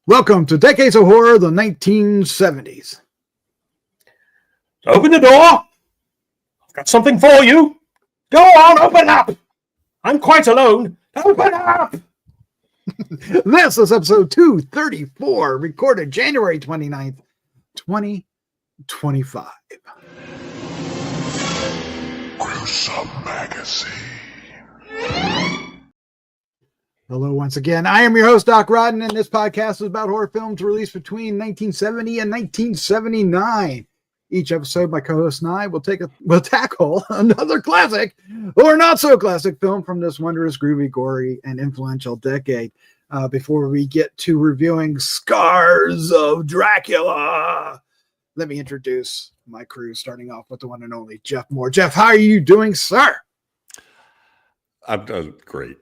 Welcome to Decades of Horror, the 1970s. Open the door. I've got something for you. Go on, open up. I'm quite alone. Open up. This is episode 234, recorded January 29th, 2025. Gruesome Magazine. Hello once again. I am your host, Doc Rodden, and this podcast is about horror films released between 1970 and 1979. Each episode, my co-host and I will tackle another classic or not so classic film from this wondrous, groovy, gory, and influential decade. Before we get to reviewing Scars of Dracula, let me introduce my crew, starting off with the one and only Jeff Mohr. Jeff, how are you doing, sir? I'm great.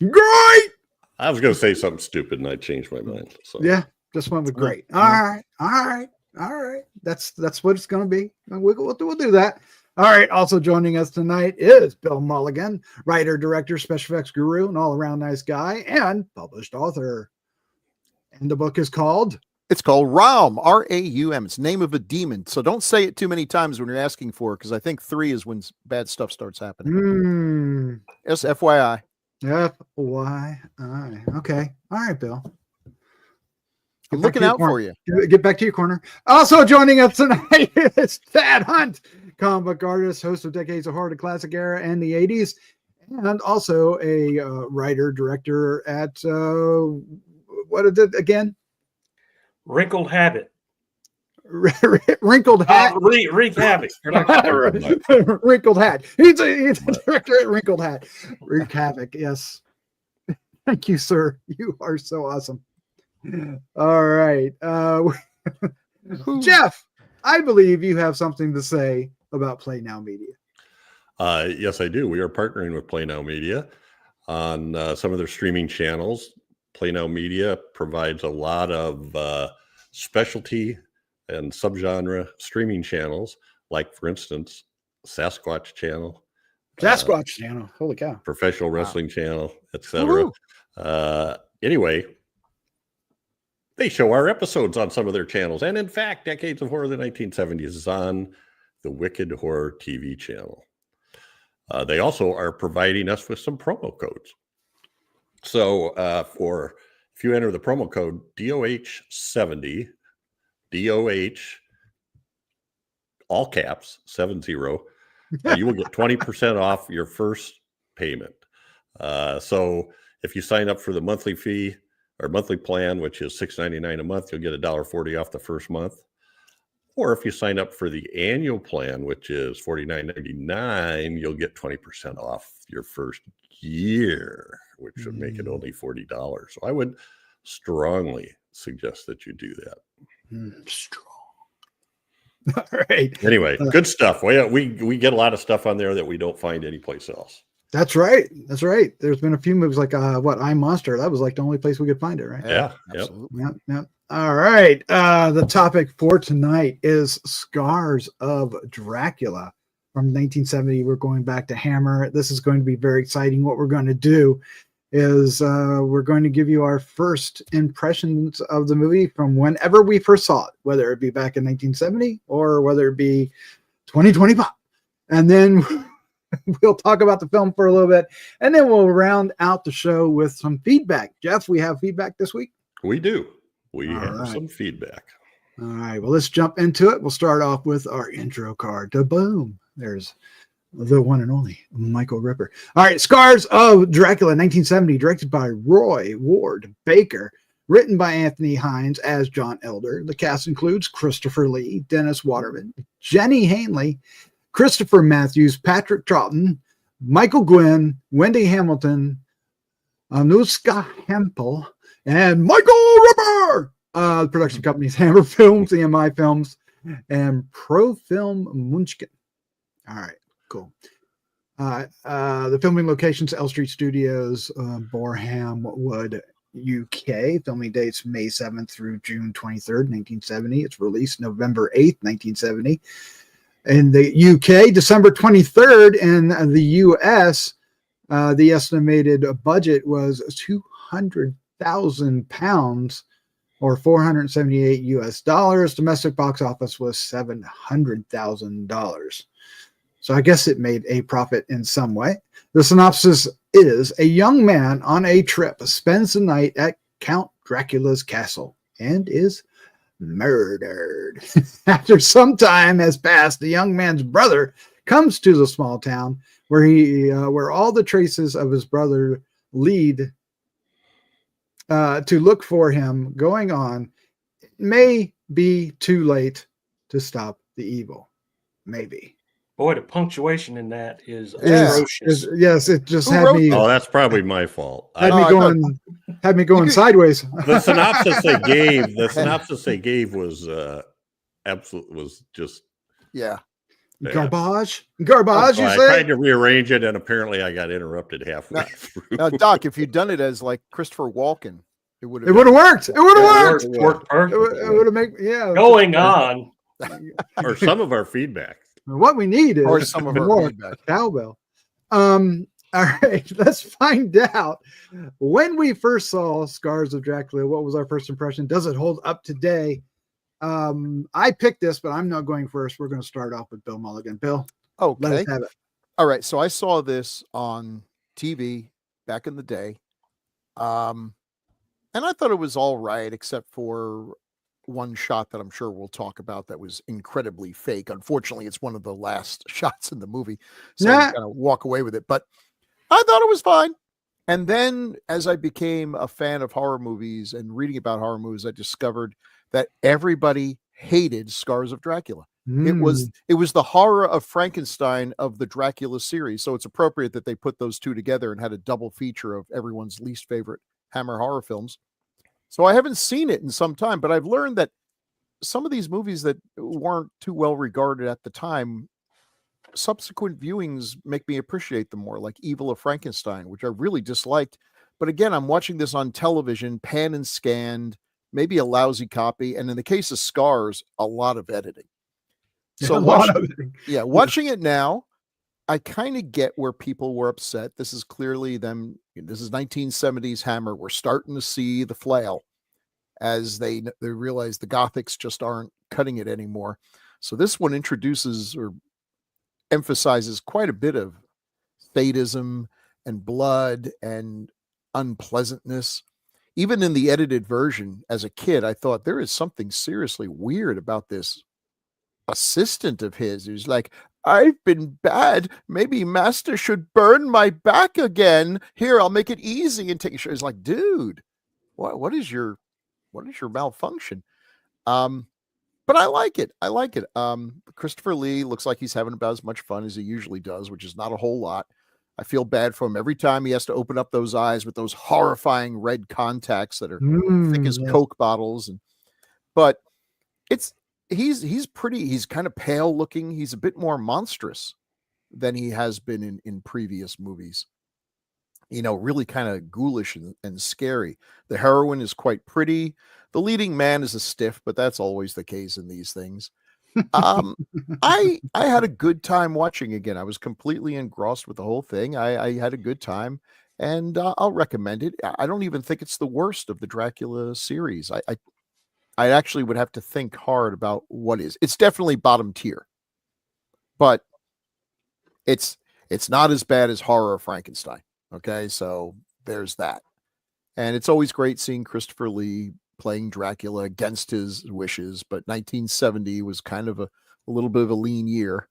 Great! I was going to say something stupid and I changed my mind. So. Yeah, just went with great. All right. That's what it's going to be. We'll do that. All right. Also joining us tonight is Bill Mulligan, writer, director, special effects guru, an all-around nice guy, and published author. And the book is called? It's called Raum, R-A-U-M. It's the name of a demon. So don't say it too many times when you're asking for it, because I think 3 is when bad stuff starts happening. Just FYI. F-Y-I. Okay. All right, Bill. I'm looking out for you. Get back to your corner. Also joining us tonight is Thad Hunt, comic book artist, host of Decades of Horror, the Classic Era and the 80s, and also a writer, director at, what is it again? Wrinkled Habit. Wrinkled Hat. Wreak Havoc. Wrinkled Hat. He's a director at Wrinkled Hat. Wreak Havoc, yes. Thank you, sir. You are so awesome. All right. Jeff, I believe you have something to say about Play Now Media. Yes, I do. We are partnering with Play Now Media on some of their streaming channels. Play Now Media provides a lot of specialty and subgenre streaming channels, like, for instance, Sasquatch Channel. Channel. Holy cow. Professional Wrestling Channel, etc. Anyway, they show our episodes on some of their channels. And in fact, Decades of Horror of the 1970s is on the Wicked Horror TV channel. They also are providing us with some promo codes. So if you enter the promo code DOH70, DOH, all caps, 70, you will get 20% off your first payment. So if you sign up for the monthly fee or monthly plan, which is $6.99 a month, you'll get $1.40 off the first month. Or if you sign up for the annual plan, which is $49.99, you'll get 20% off your first year, which would make it only $40. So I would strongly suggest that you do that. Strong. All right. Anyway, good stuff. We get a lot of stuff on there that we don't find anyplace else. That's right. There's been a few movies like I'm Monster. That was like the only place we could find it, right? Yeah. Absolutely. Yep. All right. The topic for tonight is Scars of Dracula from 1970. We're going back to Hammer. This is going to be very exciting. What we're going to do is we're going to give you our first impressions of the movie from whenever we first saw it, whether it be back in 1970 or whether it be 2025. And then we'll talk about the film for a little bit, and then we'll round out the show with some feedback. Jeff, we have feedback this week? We do. We have some feedback. All right. Well, let's jump into it. We'll start off with our intro card. Boom. There's the one and only Michael Ripper. All right. Scars of Dracula, 1970, directed by Roy Ward Baker, written by Anthony Hinds as John Elder. The cast includes Christopher Lee, Dennis Waterman, Jenny Hanley, Christopher Matthews, Patrick Troughton, Michael Gwynn, Wendy Hamilton, Anuska Hempel, and Michael Ripper. The production companies Hammer Films, EMI Films, and Pro Film Munchkin. All right, cool. The filming locations, L Street Studios, Boreham Wood, UK. Filming dates May 7th through June 23rd, 1970. It's released November 8th, 1970. In the UK, December 23rd. In the US, the estimated budget was £200,000, or $478 US. Domestic box office was $700,000. So I guess it made a profit in some way. The synopsis is: a young man on a trip spends the night at Count Dracula's castle and is murdered. After some time has passed, the young man's brother comes to the small town where all the traces of his brother lead to look for him. Going on, it may be too late to stop the evil. Maybe. Boy, the punctuation in that is Yeah. atrocious. Yes, it just Who had wrote me. Oh, that's probably my fault. Had No, me going sideways. The synopsis they gave was just Yeah. bad. Garbage, you I say? tried to rearrange it, and apparently I got interrupted halfway through. Now, Doc, if you'd done it as like Christopher Walken, it would have. It would have worked. It would have worked. Worked It perfectly. would have made Going on. Or some of our feedback. What we need is Or some of our more feedback. cowbell. All right, let's find out. When we first saw Scars of Dracula, what was our first impression? Does it hold up today? I picked this, but I'm not going first. We're going to start off with Bill Mulligan. Bill, let Okay. us have it. All right. So I saw this on TV back in the day. And I thought it was all right, except for one shot that I'm sure we'll talk about that was incredibly fake. Unfortunately, it's one of the last shots in the movie. So I'm going to walk away with it. But I thought it was fine. And then as I became a fan of horror movies and reading about horror movies, I discovered that everybody hated Scars of Dracula. It was the horror of Frankenstein of the Dracula series. So it's appropriate that they put those two together and had a double feature of everyone's least favorite Hammer horror films. So I haven't seen it in some time, but I've learned that some of these movies that weren't too well regarded at the time, subsequent viewings make me appreciate them more, like Evil of Frankenstein, which I really disliked. But again, I'm watching this on television, pan and scanned, maybe a lousy copy. And in the case of Scars, a lot of editing. So watching it now, I kind of get where people were upset. This is clearly them. This is 1970s Hammer. We're starting to see the flail as they realize the Gothics just aren't cutting it anymore. So this one introduces or emphasizes quite a bit of sadism and blood and unpleasantness. Even in the edited version, as a kid, I thought there is something seriously weird about this assistant of his who's like, I've been bad. Maybe Master should burn my back again. Here, I'll make it easy and take a shot. It's like, dude, what is your malfunction? But I like it. Christopher Lee looks like he's having about as much fun as he usually does, which is not a whole lot. I feel bad for him every time he has to open up those eyes with those horrifying red contacts that are thick as Coke bottles. But he's pretty. He's kind of pale looking. He's a bit more monstrous than he has been in previous movies. Really kind of ghoulish and scary. The heroine is quite pretty. The leading man is a stiff, but that's always the case in these things. I had a good time watching again. I was completely engrossed with the whole thing. I had a good time, and I'll recommend it. I don't even think it's the worst of the Dracula series. I actually would have to think hard about what is. It's definitely bottom tier, but it's not as bad as Horror of Frankenstein. Okay, so there's that. And it's always great seeing Christopher Lee playing Dracula against his wishes, but 1970 was kind of a little bit of a lean year.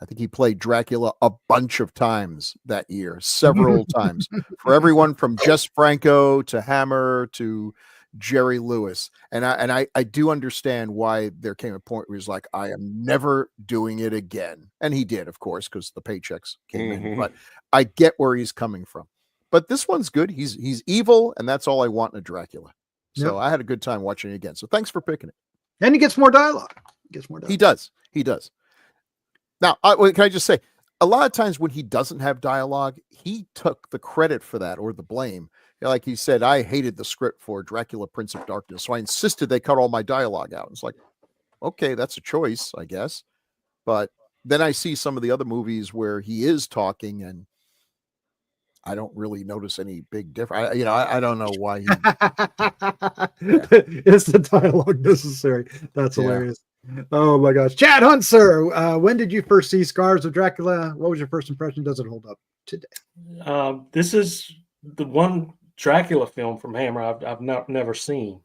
I think he played Dracula a bunch of times that year, several times, for everyone from Jess Franco to Hammer to Jerry Lewis. And I do understand why there came a point where he's like, I am never doing it again. And he did, of course, because the paychecks came in. But I get where he's coming from. But this one's good. He's evil, and that's all I want in a Dracula. So I had a good time watching it again. So thanks for picking it. And he gets more dialogue. He does. Now, can I just say, a lot of times when he doesn't have dialogue, he took the credit for that or the blame. Like he said, I hated the script for Dracula, Prince of Darkness, so I insisted they cut all my dialogue out. It's like, okay, that's a choice, I guess. But then I see some of the other movies where he is talking, and I don't really notice any big difference. I don't know why he. Is the dialogue necessary? That's Yeah. hilarious. Oh my gosh. Chad Hunt, sir. When did you first see Scars of Dracula? What was your first impression? Does it hold up today? This is the one Dracula film from Hammer I've never seen,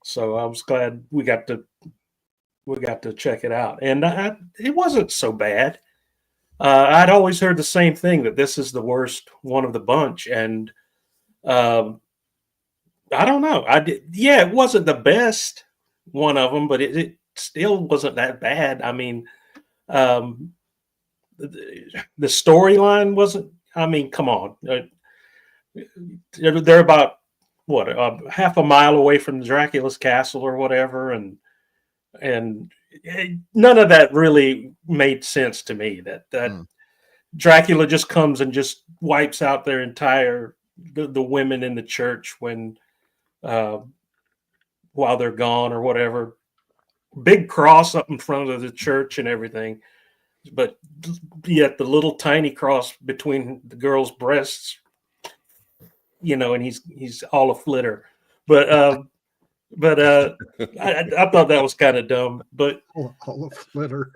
so I was glad we got to check it out, and it wasn't so bad. I'd always heard the same thing, that this is the worst one of the bunch, and I don't know. It wasn't the best one of them, but it still wasn't that bad. I mean, the storyline wasn't. I mean, come on. They're about half a mile away from Dracula's castle or whatever, and none of that really made sense to me. That Dracula just comes and just wipes out their entire the women in the church when while they're gone or whatever. Big cross up in front of the church and everything, but yet the little tiny cross between the girl's breasts, and he's all a flitter. But I thought that was kind of dumb. But all a flitter.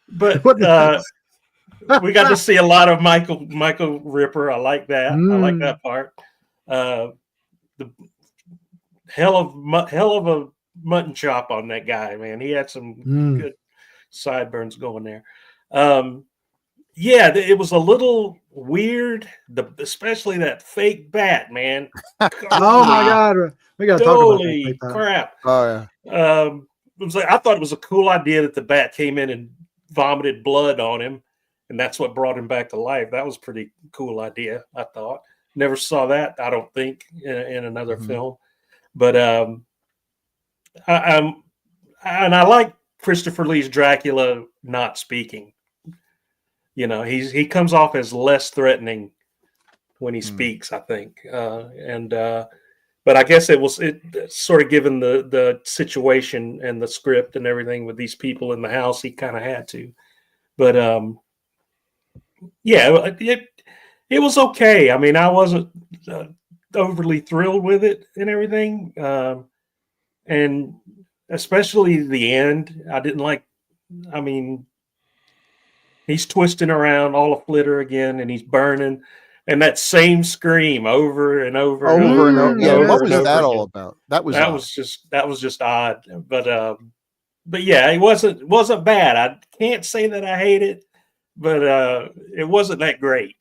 But we got to see a lot of Michael Ripper. I like that. I like that part. The hell of a mutton chop on that guy, man. He had some good sideburns going there. It was a little weird, especially that fake bat, man. Oh my god, we gotta talk about that. Holy crap. Oh yeah. It was I thought it was a cool idea that the bat came in and vomited blood on him, and that's what brought him back to life. That was a pretty cool idea, I thought. Never saw that, I don't think, in another film. But I like Christopher Lee's Dracula not speaking. He comes off as less threatening when he speaks, I think. But I guess it sort of, given the situation and the script and everything with these people in the house, he kind of had to. But it was okay. I mean, I wasn't overly thrilled with it and everything, and especially the end. I didn't like. I mean, he's twisting around all a flitter again, and he's burning. And that same scream over and over and over. Yeah, what was that again. all about? That was just odd. But yeah, it wasn't bad. I can't say that I hate it, but it wasn't that great.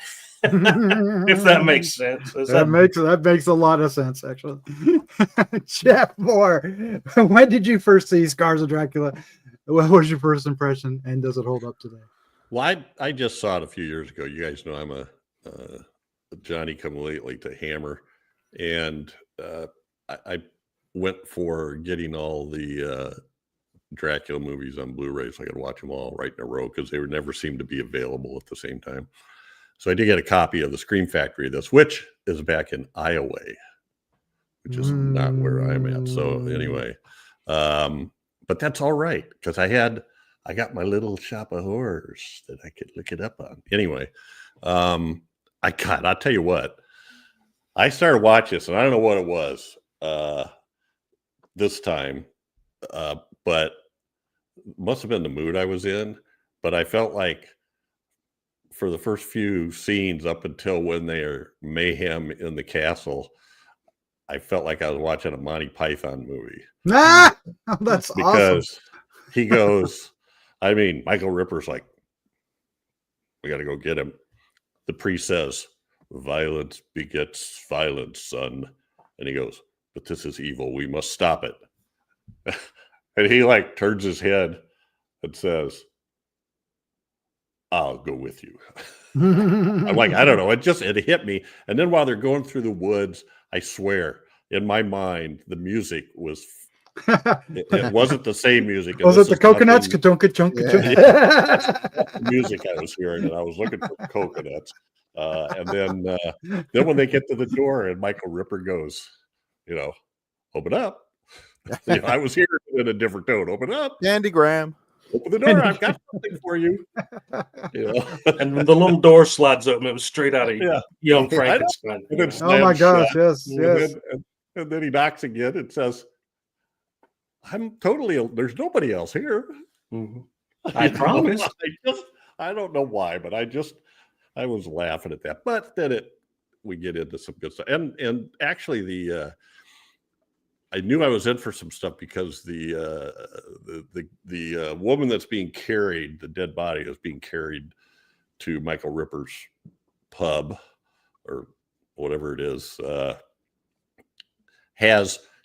If that makes sense. That makes a lot of sense, actually. Jeff Mohr, when did you first see Scars of Dracula? What was your first impression, and does it hold up today? Well, I just saw it a few years ago. You guys know I'm a Johnny come lately to Hammer, and I went for getting all the Dracula movies on Blu-ray so I could watch them all right in a row, because they would never seem to be available at the same time. So I did get a copy of the Scream Factory of this, which is back in Iowa, which is not where I'm at. So anyway, but that's all right, because I got my little shop of horrors that I could look it up on. Anyway, I'll tell you what, I started watching this, and I don't know what it was this time, but it must have been the mood I was in. But I felt like for the first few scenes up until when they're mayhem in the castle, I felt like I was watching a Monty Python movie. That's because awesome. He goes, I mean, Michael Ripper's like, we got to go get him. The priest says, violence begets violence, son. And he goes, but this is evil. We must stop it. And he like turns his head and says, I'll go with you. I'm like, I don't know. It hit me. And then while they're going through the woods, I swear, in my mind, the music was, it wasn't the same music. Was it the coconuts? Music I was hearing, and I was looking for coconuts. And then when they get to the door and Michael Ripper goes, open up. I was hearing it in a different tone. Open up. Andy Graham. Open the door. I've got something for you. You know? And when the little door slides open, it was straight out of Young Frankenstein. And then Oh my slams gosh, shut. yes, And yes. then he knocks again and says, I'm totally, there's nobody else here. Mhm. I promise. I don't know why, but I was laughing at that. But then we get into some good stuff. And actually I knew I was in for some stuff because the woman that's being carried, the dead body is being carried to Michael Ripper's pub or whatever it is.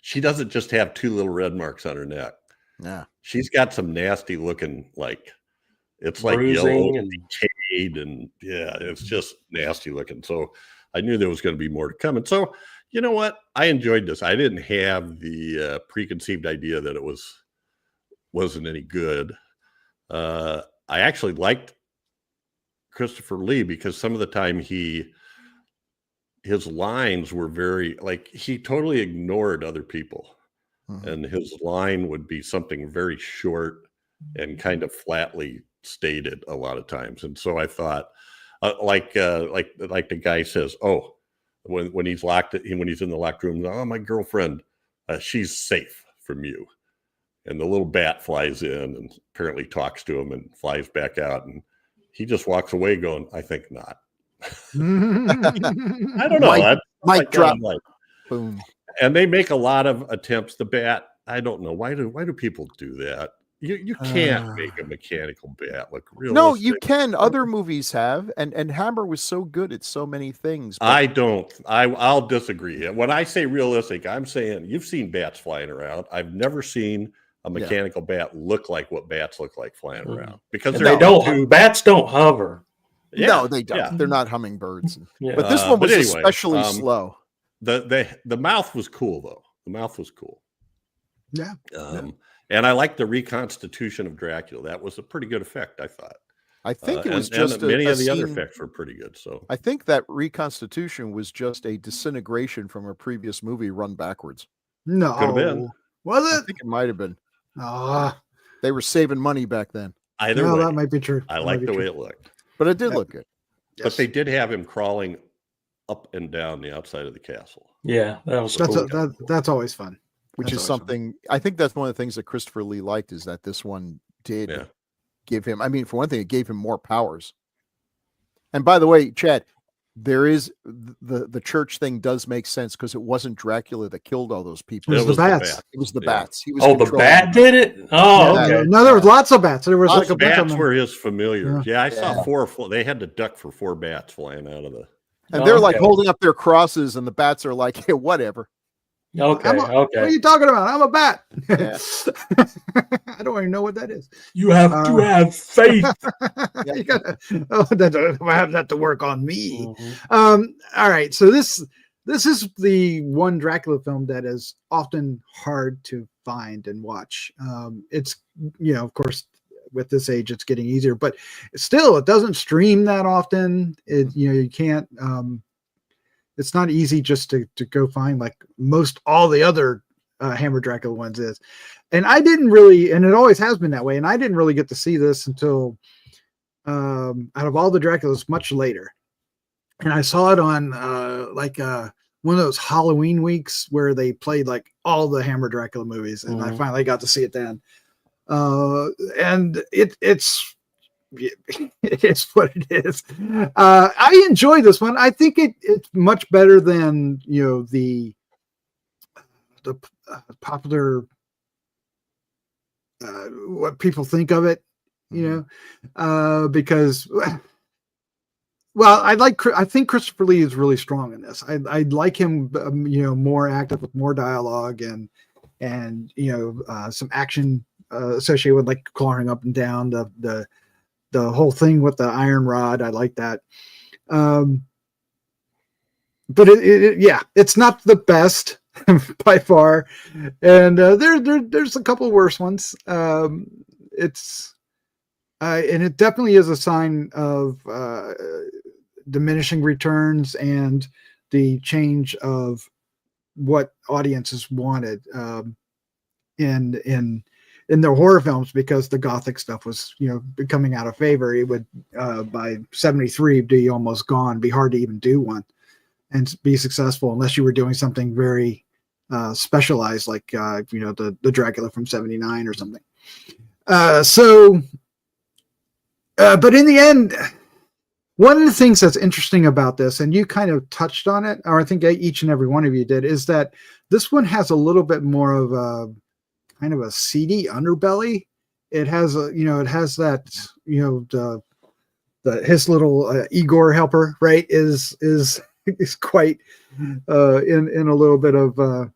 She doesn't just have two little red marks on her neck. Yeah. She's got some nasty looking, it's like Bruising yellow and decayed, and it's just nasty looking. So I knew there was going to be more to come. And so, you know what? I enjoyed this. I didn't have the preconceived idea that it wasn't any good. I actually liked Christopher Lee because some of the time his lines were very, he totally ignored other people. Mm-hmm. And his line would be something very short and kind of flatly stated a lot of times. And so I thought, like the guy says, oh, when he's in the locked room, oh, my girlfriend, she's safe from you. And the little bat flies in and apparently talks to him and flies back out. And he just walks away going, I think not. I don't know. Mic drop. Boom. And they make a lot of attempts. The bat, I don't know. Why do people do that? You can't make a mechanical bat look realistic. No, you can. Other movies have, and Hammer was so good at so many things. But... I'll disagree. When I say realistic, I'm saying you've seen bats flying around. I've never seen a mechanical bat look like what bats look like flying around, because bats don't hover. Yeah, no, they don't. Yeah. They're not hummingbirds. Yeah. But this one was especially slow. The mouth was cool though. The mouth was cool. Yeah. And I like the reconstitution of Dracula. That was a pretty good effect, I thought. I think it was many of the other effects were pretty good. So I think that reconstitution was just a disintegration from a previous movie run backwards. No, could have been. Was it? I think it might have been. Ah, they were saving money back then. Either way, that might be true. I like the way it looked, but it did look good. Yes. But they did have him crawling up and down the outside of the castle. Yeah, that was cool. That's always fun. Which is something I think that's one of the things that Christopher Lee liked, is that this one did give him. I mean, for one thing, it gave him more powers. And by the way, Chad, there is the church thing does make sense, because it wasn't Dracula that killed all those people. It was the bats. It was the bats. He was the bat did it? Oh, okay. No, there was lots of bats. There was lots of bats were his familiars. Yeah, I saw 4. They had to duck for 4 bats flying out of the. And they're like holding up their crosses, and the bats are like, hey, whatever. Okay. What are you talking about? I'm a bat. Yeah. I don't even know what that is. You have to have faith. You gotta, I have that to work on me. Mm-hmm. All right. So this is the one Dracula film that is often hard to find and watch. It's, of course, with this age, it's getting easier, but still, it doesn't stream that often. You can't. It's not easy just to go find like most all the other Hammer Dracula ones is. And I didn't really, and it always has been that way, and I didn't really get to see this until out of all the Draculas much later. And I saw it on one of those Halloween weeks where they played like all the Hammer Dracula movies, and I finally got to see it then. And it's what it is. I enjoy this one. I think it's much better than the popular what people think of it. Because I think Christopher Lee is really strong in this. I like him, more active with more dialogue and some action associated with like clawing up and down the whole thing with the iron rod. I like that. But it's not the best by far. And there's a couple worse ones. And it definitely is a sign of diminishing returns and the change of what audiences wanted. in the horror films, because the Gothic stuff was, becoming out of favor. It would, by 73, be almost gone, be hard to even do one and be successful unless you were doing something very specialized, like, the Dracula from 79 or something. But in the end, one of the things that's interesting about this, and you kind of touched on it, or I think each and every one of you did, is that this one has a little bit more of a kind of a seedy underbelly. It has it has that, his little Igor helper, right, is quite in a little bit of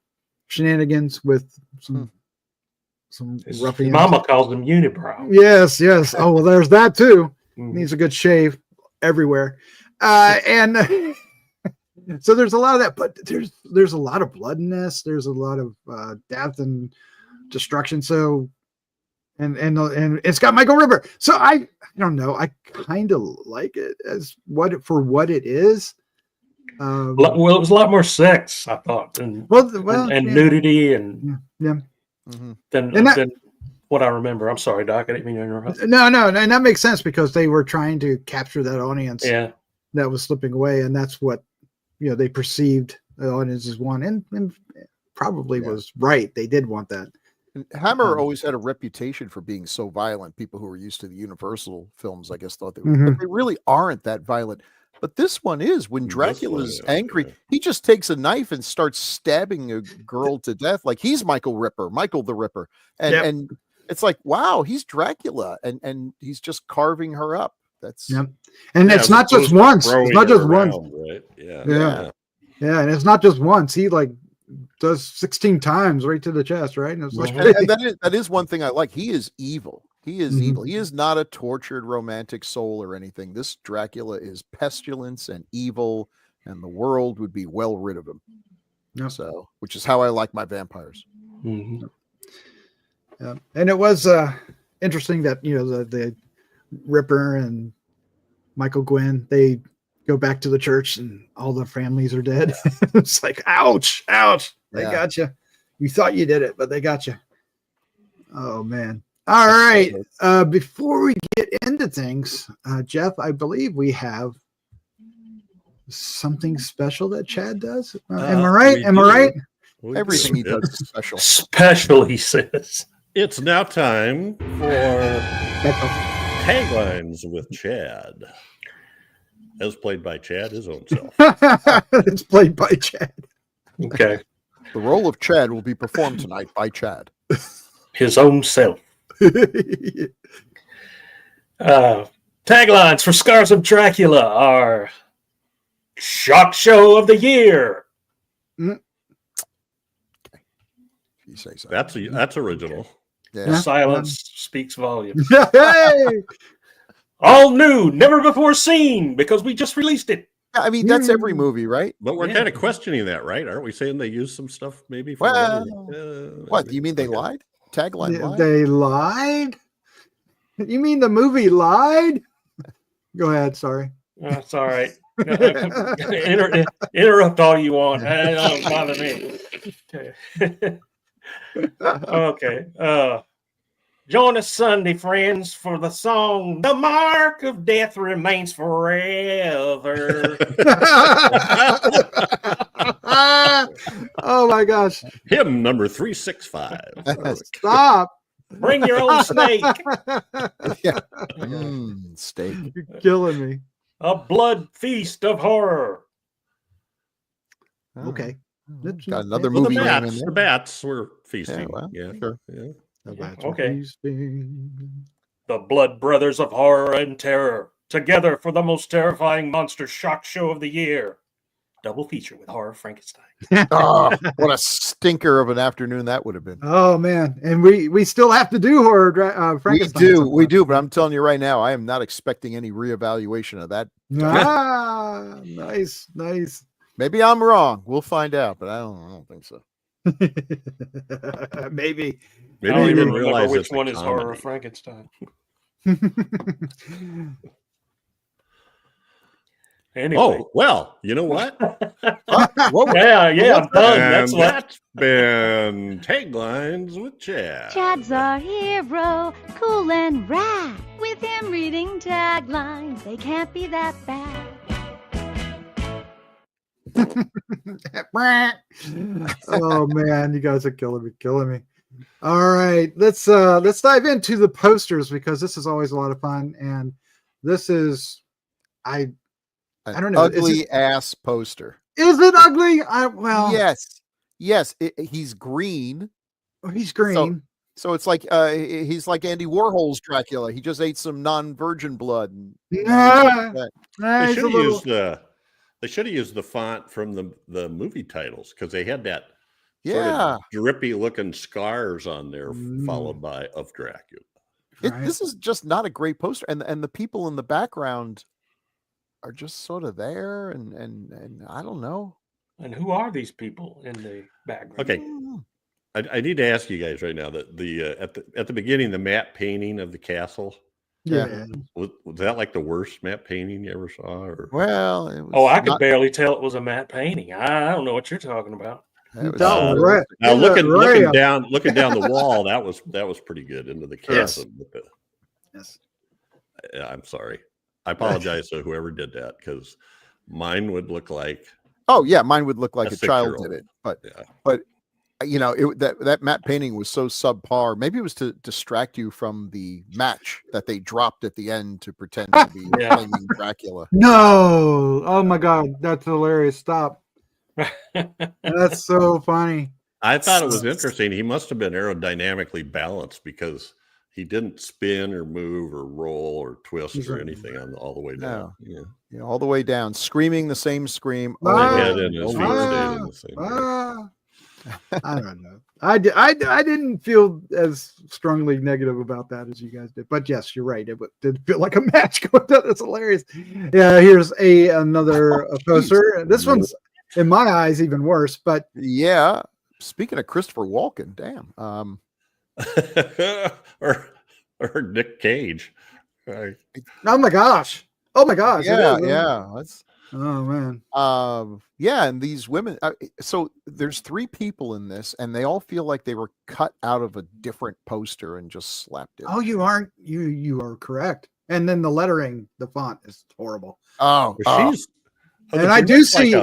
shenanigans with some ruffians. Mama calls him unibrow. Yes. Oh, well, there's that too. Needs a good shave everywhere. And so there's a lot of that, but there's a lot of blood in this. There's a lot of death and destruction. So, and it's got Michael Ripper. So I don't know. I kind of like it as what it is. Well, it was a lot more sex, I thought, and nudity and than what I remember. I'm sorry, Doc. I didn't mean to interrupt. No, and that makes sense because they were trying to capture that audience. Yeah, that was slipping away, and that's what they perceived the audiences want, and probably was right. They did want that. And Hammer always had a reputation for being so violent. People who were used to the Universal films, I guess, thought they were, but they really aren't that violent. But this one is. When Dracula's angry, he just takes a knife and starts stabbing a girl to death. Like he's Michael the Ripper. And it's like, wow, he's Dracula. And he's just carving her up. That's and it's not just once. It's not just once. Right? Yeah. And it's not just once. He does 16 times right to the chest, right? And it's like, and that is one thing I like. He is evil. He is evil. He is not a tortured romantic soul or anything. This Dracula is pestilence and evil, and the world would be well rid of him. Yep. So, which is how I like my vampires. Yeah. And it was interesting that the Ripper and Michael Gwynn, they go back to the church and all the families are dead. It's like, ouch. They got you. You thought you did it, but they got you. Oh man. All right. Before we get into things, Jeff, I believe we have something special that Chad does. Am I right? Everything he does is special. Special, he says. It's now time for Taglines with Chad. As played by Chad, his own self. It's played by Chad. Okay. The role of Chad will be performed tonight by Chad. His own self. Taglines for Scars of Dracula are Shock Show of the Year. You say so. That's original. Yeah. Silence speaks volumes. Hey! All new, never before seen, because we just released it. I mean, that's every movie, right? But we're kind of questioning that, right? Aren't we saying they used some stuff maybe? For What? You mean they lied? Tagline lied? They lied? You mean the movie lied? Go ahead. Sorry. That's all right. Interrupt all you want. That don't bother me. Okay. Join us Sunday, friends, for the song "The Mark of Death Remains Forever." Oh my gosh. Hymn number 365. Stop. Bring your own snake. Yeah. Steak. You're killing me. A blood feast of horror. Okay. Got another Well, movie name in the there. bats were feasting. Yeah, well, sure. Yeah. Okay. The Blood Brothers of Horror and Terror, together for the most terrifying monster shock show of the year. Double feature with Horror Frankenstein. Oh, what a stinker of an afternoon that would have been. Oh man, and we still have to do horror Frankenstein. We do, but I'm telling you right now, I am not expecting any reevaluation of that. Nice. Maybe I'm wrong. We'll find out, but I don't think so. Maybe I don't you even didn't remember realize which it's a one is Horror comedy. Frankenstein. Anyway. Oh, well, you know what? Yeah, I'm done. And That's what. that's been Taglines with Chad. Chad's our hero, cool and rad. With him reading taglines, they can't be that bad. Oh man, you guys are killing me. All right, let's dive into the posters because this is always a lot of fun, and this is I don't know, Ugly ass poster. is it ugly? Yes. He's green. He's green. So it's like he's like Andy Warhol's Dracula. He just ate some non-virgin blood. And, They should have used the font from the movie titles because they had that sort of drippy looking scars on there, followed by of Dracula. This is just not a great poster, and the people in the background are just sort of there, and I don't know. And who are these people in the background? Okay, I need to ask you guys right now that at the beginning, the matte painting of the castle. Yeah. Was that like the worst matte painting you ever saw? Or? Well, it was I could barely tell it was a matte painting. I don't know what you're talking about. Now looking down the wall, that was pretty good into the chasm. Yes. I'm sorry. I apologize to whoever did that because mine would look like. Oh yeah, mine would look like a child six-year-old. did it, but you know that matte painting was so subpar. Maybe it was to distract you from the match that they dropped at the end to pretend to be flaming Dracula. No, oh my god, that's hilarious! Stop. That's so funny. I thought it was interesting. He must have been aerodynamically balanced because he didn't spin or move or roll or twist or anything all the way down. No. Yeah, all the way down, screaming the same scream. His head and his feet stayed in the same way. I don't know. I didn't feel as strongly negative about that as you guys did, but yes, you're right. It did feel like a match going down. That's hilarious. Yeah, here's another poster. This one's in my eyes even worse. But yeah, speaking of Christopher Walken, damn. or Nick Cage. Oh my gosh. Yeah. That's. Oh man. Yeah, and these women. So there's 3 people in this, and they all feel like they were cut out of a different poster and just slapped it. Oh, you aren't. You are correct. And then the lettering, the font is horrible. And I do see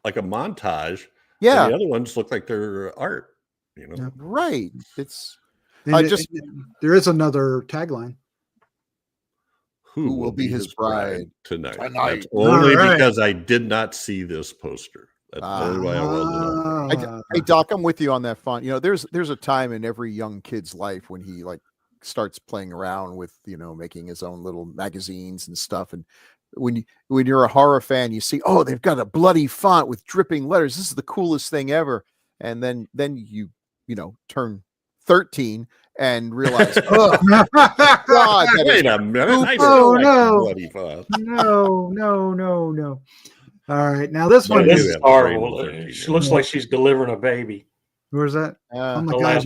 like a montage. Yeah, the other ones look like they're art. You know, right? It's there is another tagline. Who will be his bride tonight? That's only because I did not see this poster. That's the only way I wasn't. Hey Doc, I'm with you on that font. You know, there's a time in every young kid's life when he like starts playing around with, you know, making his own little magazines and stuff. And when you're a horror fan, you see, oh, they've got a bloody font with dripping letters. This is the coolest thing ever. And then you turn 13 and realize, oh God, wait a minute! No. All right, now this one is horrible. She looks like she's delivering a baby. Where's that? Oh my God!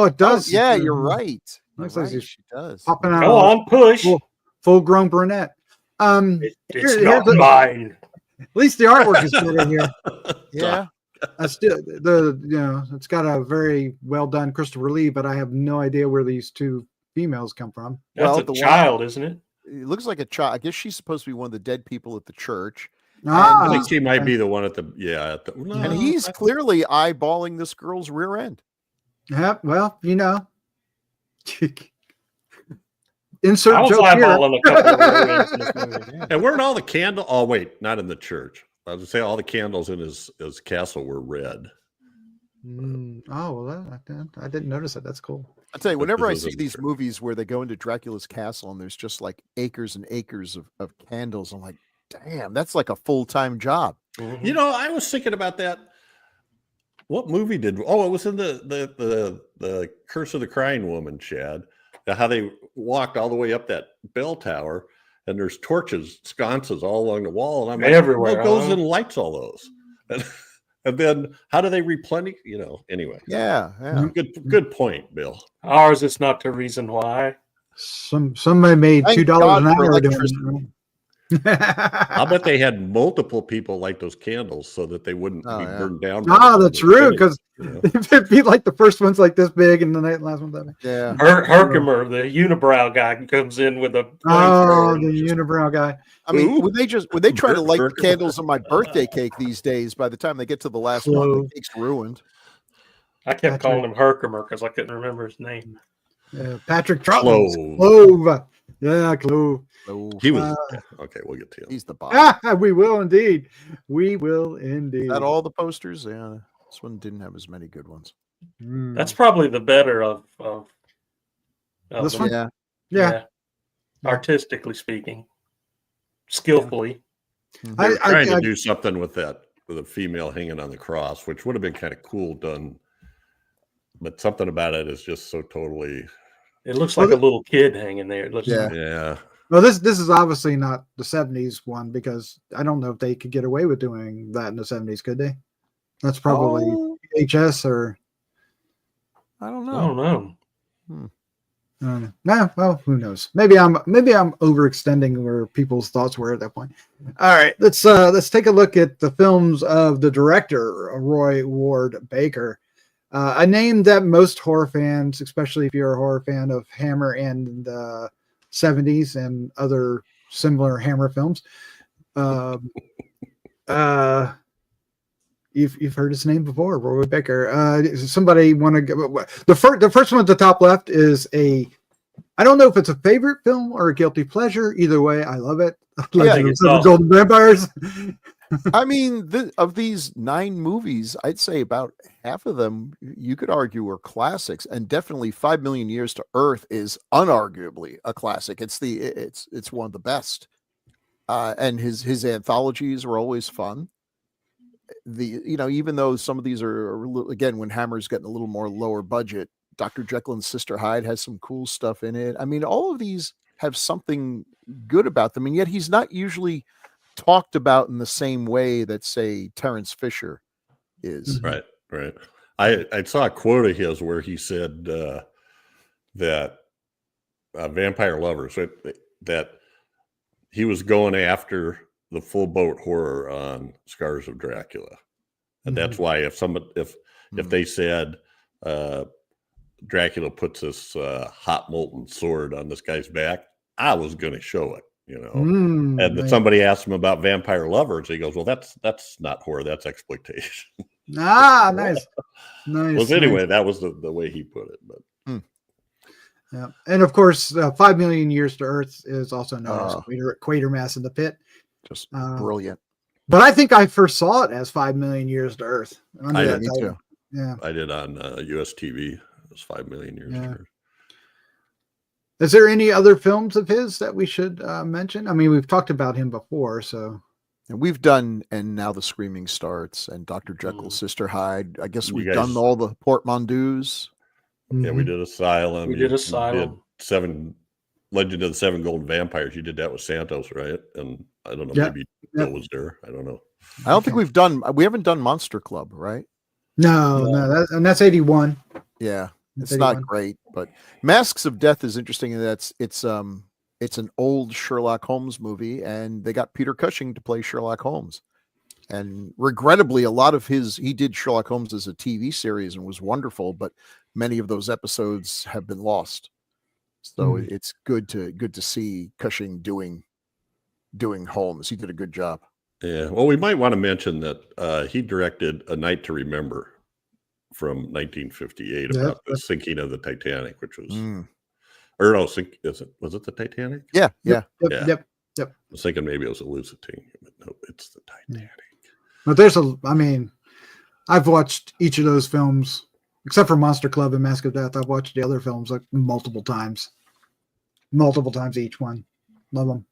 It does. Oh, yeah, you're right. Looks like she does. Popping out. Go on, push. Full-grown brunette. It's not mine. At least the artwork is good in here. Yeah. It's got a very well done Christopher Lee, but I have no idea where these 2 females come from. That's a child, isn't it? It looks like a child. I guess she's supposed to be one of the dead people at the church. I think she might be the one at the and he's clearly eyeballing this girl's rear end. Yeah, well, insert I was joke eyeballing a couple of rear ends in this movie. And weren't all the candles? Oh wait, not in the church. I was going to say all the candles in his castle were red. Oh, well, I didn't notice it. That's cool. I tell you, whenever I see these movies where they go into Dracula's castle and there's just like acres and acres of candles, I'm like, damn, that's like a full-time job. You know, I was thinking about that. What movie did? Oh, it was in the Curse of the Crying Woman, Chad. How they walked all the way up that bell tower. And there's torches, sconces all along the wall. And I'm like, everywhere. What goes and lights all those? And then how do they replenish? Anyway. Yeah. Good point, Bill. Ours is not the reason why. Somebody made $2 an hour. I bet they had multiple people light those candles so that they wouldn't Oh, be yeah. burned down. Ah, that's true, because You know? it'd be like the first one's like this big and the last one's that big. Yeah. Herkimer, the unibrow guy, comes in with a Oh, flamethrower the and just- unibrow guy. I mean, Ooh. would they try to light the Burger. candles on my birthday cake these days? By the time they get to the last one, the Clove. cake's ruined. I kept That's calling him Herkimer because I couldn't remember his name. Patrick Troughton's Clove. Clove. Yeah, Clove. So He was okay. We'll get to him. he's the boss. We will indeed. We will indeed. Is that all the posters? Yeah. This one didn't have as many good ones. Mm. That's probably the better of This them. one? Yeah. Yeah. Artistically speaking, skillfully. They were trying to do something with that, with a female hanging on the cross, which would have been kind of cool done. But something about it is just so totally. It looks like a little kid hanging there. It looks Yeah. Yeah. Well, this is obviously not the 70s one, because I don't know if they could get away with doing that in the 70s, could they? That's probably Oh, VHS or I don't I know. don't know. no. Well, who knows? Maybe I'm overextending where people's thoughts were at that point. All right, let's take a look at the films of the director Roy Ward Baker, a name that most horror fans, especially if you're a horror fan of Hammer and the 70s and other similar Hammer films, you've heard his name before, Roy Baker. Somebody want to go? The first one at the top left is I don't know if it's a favorite film or a guilty pleasure. Either way, I love it. Legend of it's Seven awesome. Golden Vampires. I mean, of these 9 movies, I'd say about half of them you could argue are classics, and definitely 5 Million Years to Earth is unarguably a classic. It's one of the best, and his anthologies are always fun. Even though some of these are again, when Hammer's getting a little more lower budget, Dr. Jekyll and Sister Hyde has some cool stuff in it. I mean, all of these have something good about them, and yet he's not usually talked about in the same way that, say, Terrence Fisher is. Right. I saw a quote of his where he said that Vampire Lovers, that he was going after the full boat horror on Scars of Dracula, and that's why if they said Dracula puts this hot molten sword on this guy's back, I was going to show it. And then somebody asked him about Vampire Lovers. He goes, "Well, that's not horror. That's exploitation." Nice. Well, anyway, that was the way he put it. But yeah, and of course, 5 Million Years to Earth is also known as Quatermass in the Pit. Just brilliant. But I think I first saw it as 5 Million Years to Earth. I did too. Yeah, I did on US TV. It was 5 million years. Yeah. Is there any other films of his that we should mention? I mean, we've talked about him before, so. And we've done, and Now the Screaming Starts, and Dr. Jekyll, Sister Hyde. I guess we've done all the portmanteaus. Yeah, we did Asylum. We did Asylum. Did Legend of the Seven Golden Vampires. You did that with Santos, right? And I don't know, maybe Bill was there. I don't know. I don't think we haven't done Monster Club, right? No, that's 81. Yeah. That's It's 81. not great, but Masks of Death is interesting in that it's an old Sherlock Holmes movie, and they got Peter Cushing to play Sherlock Holmes. And regrettably, a lot of he did Sherlock Holmes as a TV series and was wonderful, but many of those episodes have been lost. So it's good to see Cushing doing Holmes. He did a good job. Yeah. Well, we might want to mention that he directed A Night to Remember from 1958 about the sinking of the Titanic, which was, or no, was it the Titanic? Yeah. Yep. I was thinking maybe it was a Lusitania, but no, it's the Titanic. But I've watched each of those films, except for Monster Club and Mask of Death. I've watched the other films like multiple times each one. Love them.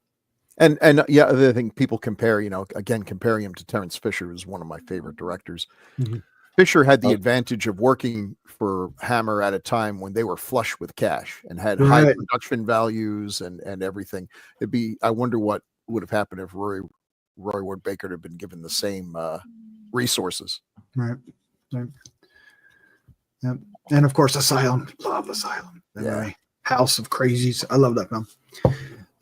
And yeah, I think people compare, again, comparing him to Terrence Fisher is one of my favorite directors. Mm-hmm. Fisher had the advantage of working for Hammer at a time when they were flush with cash and had high production values and everything. I wonder what would have happened if Roy Ward Baker had been given the same resources. Right. Yep. And of course, Asylum. Love Asylum. Yeah. House of Crazies. I love that film.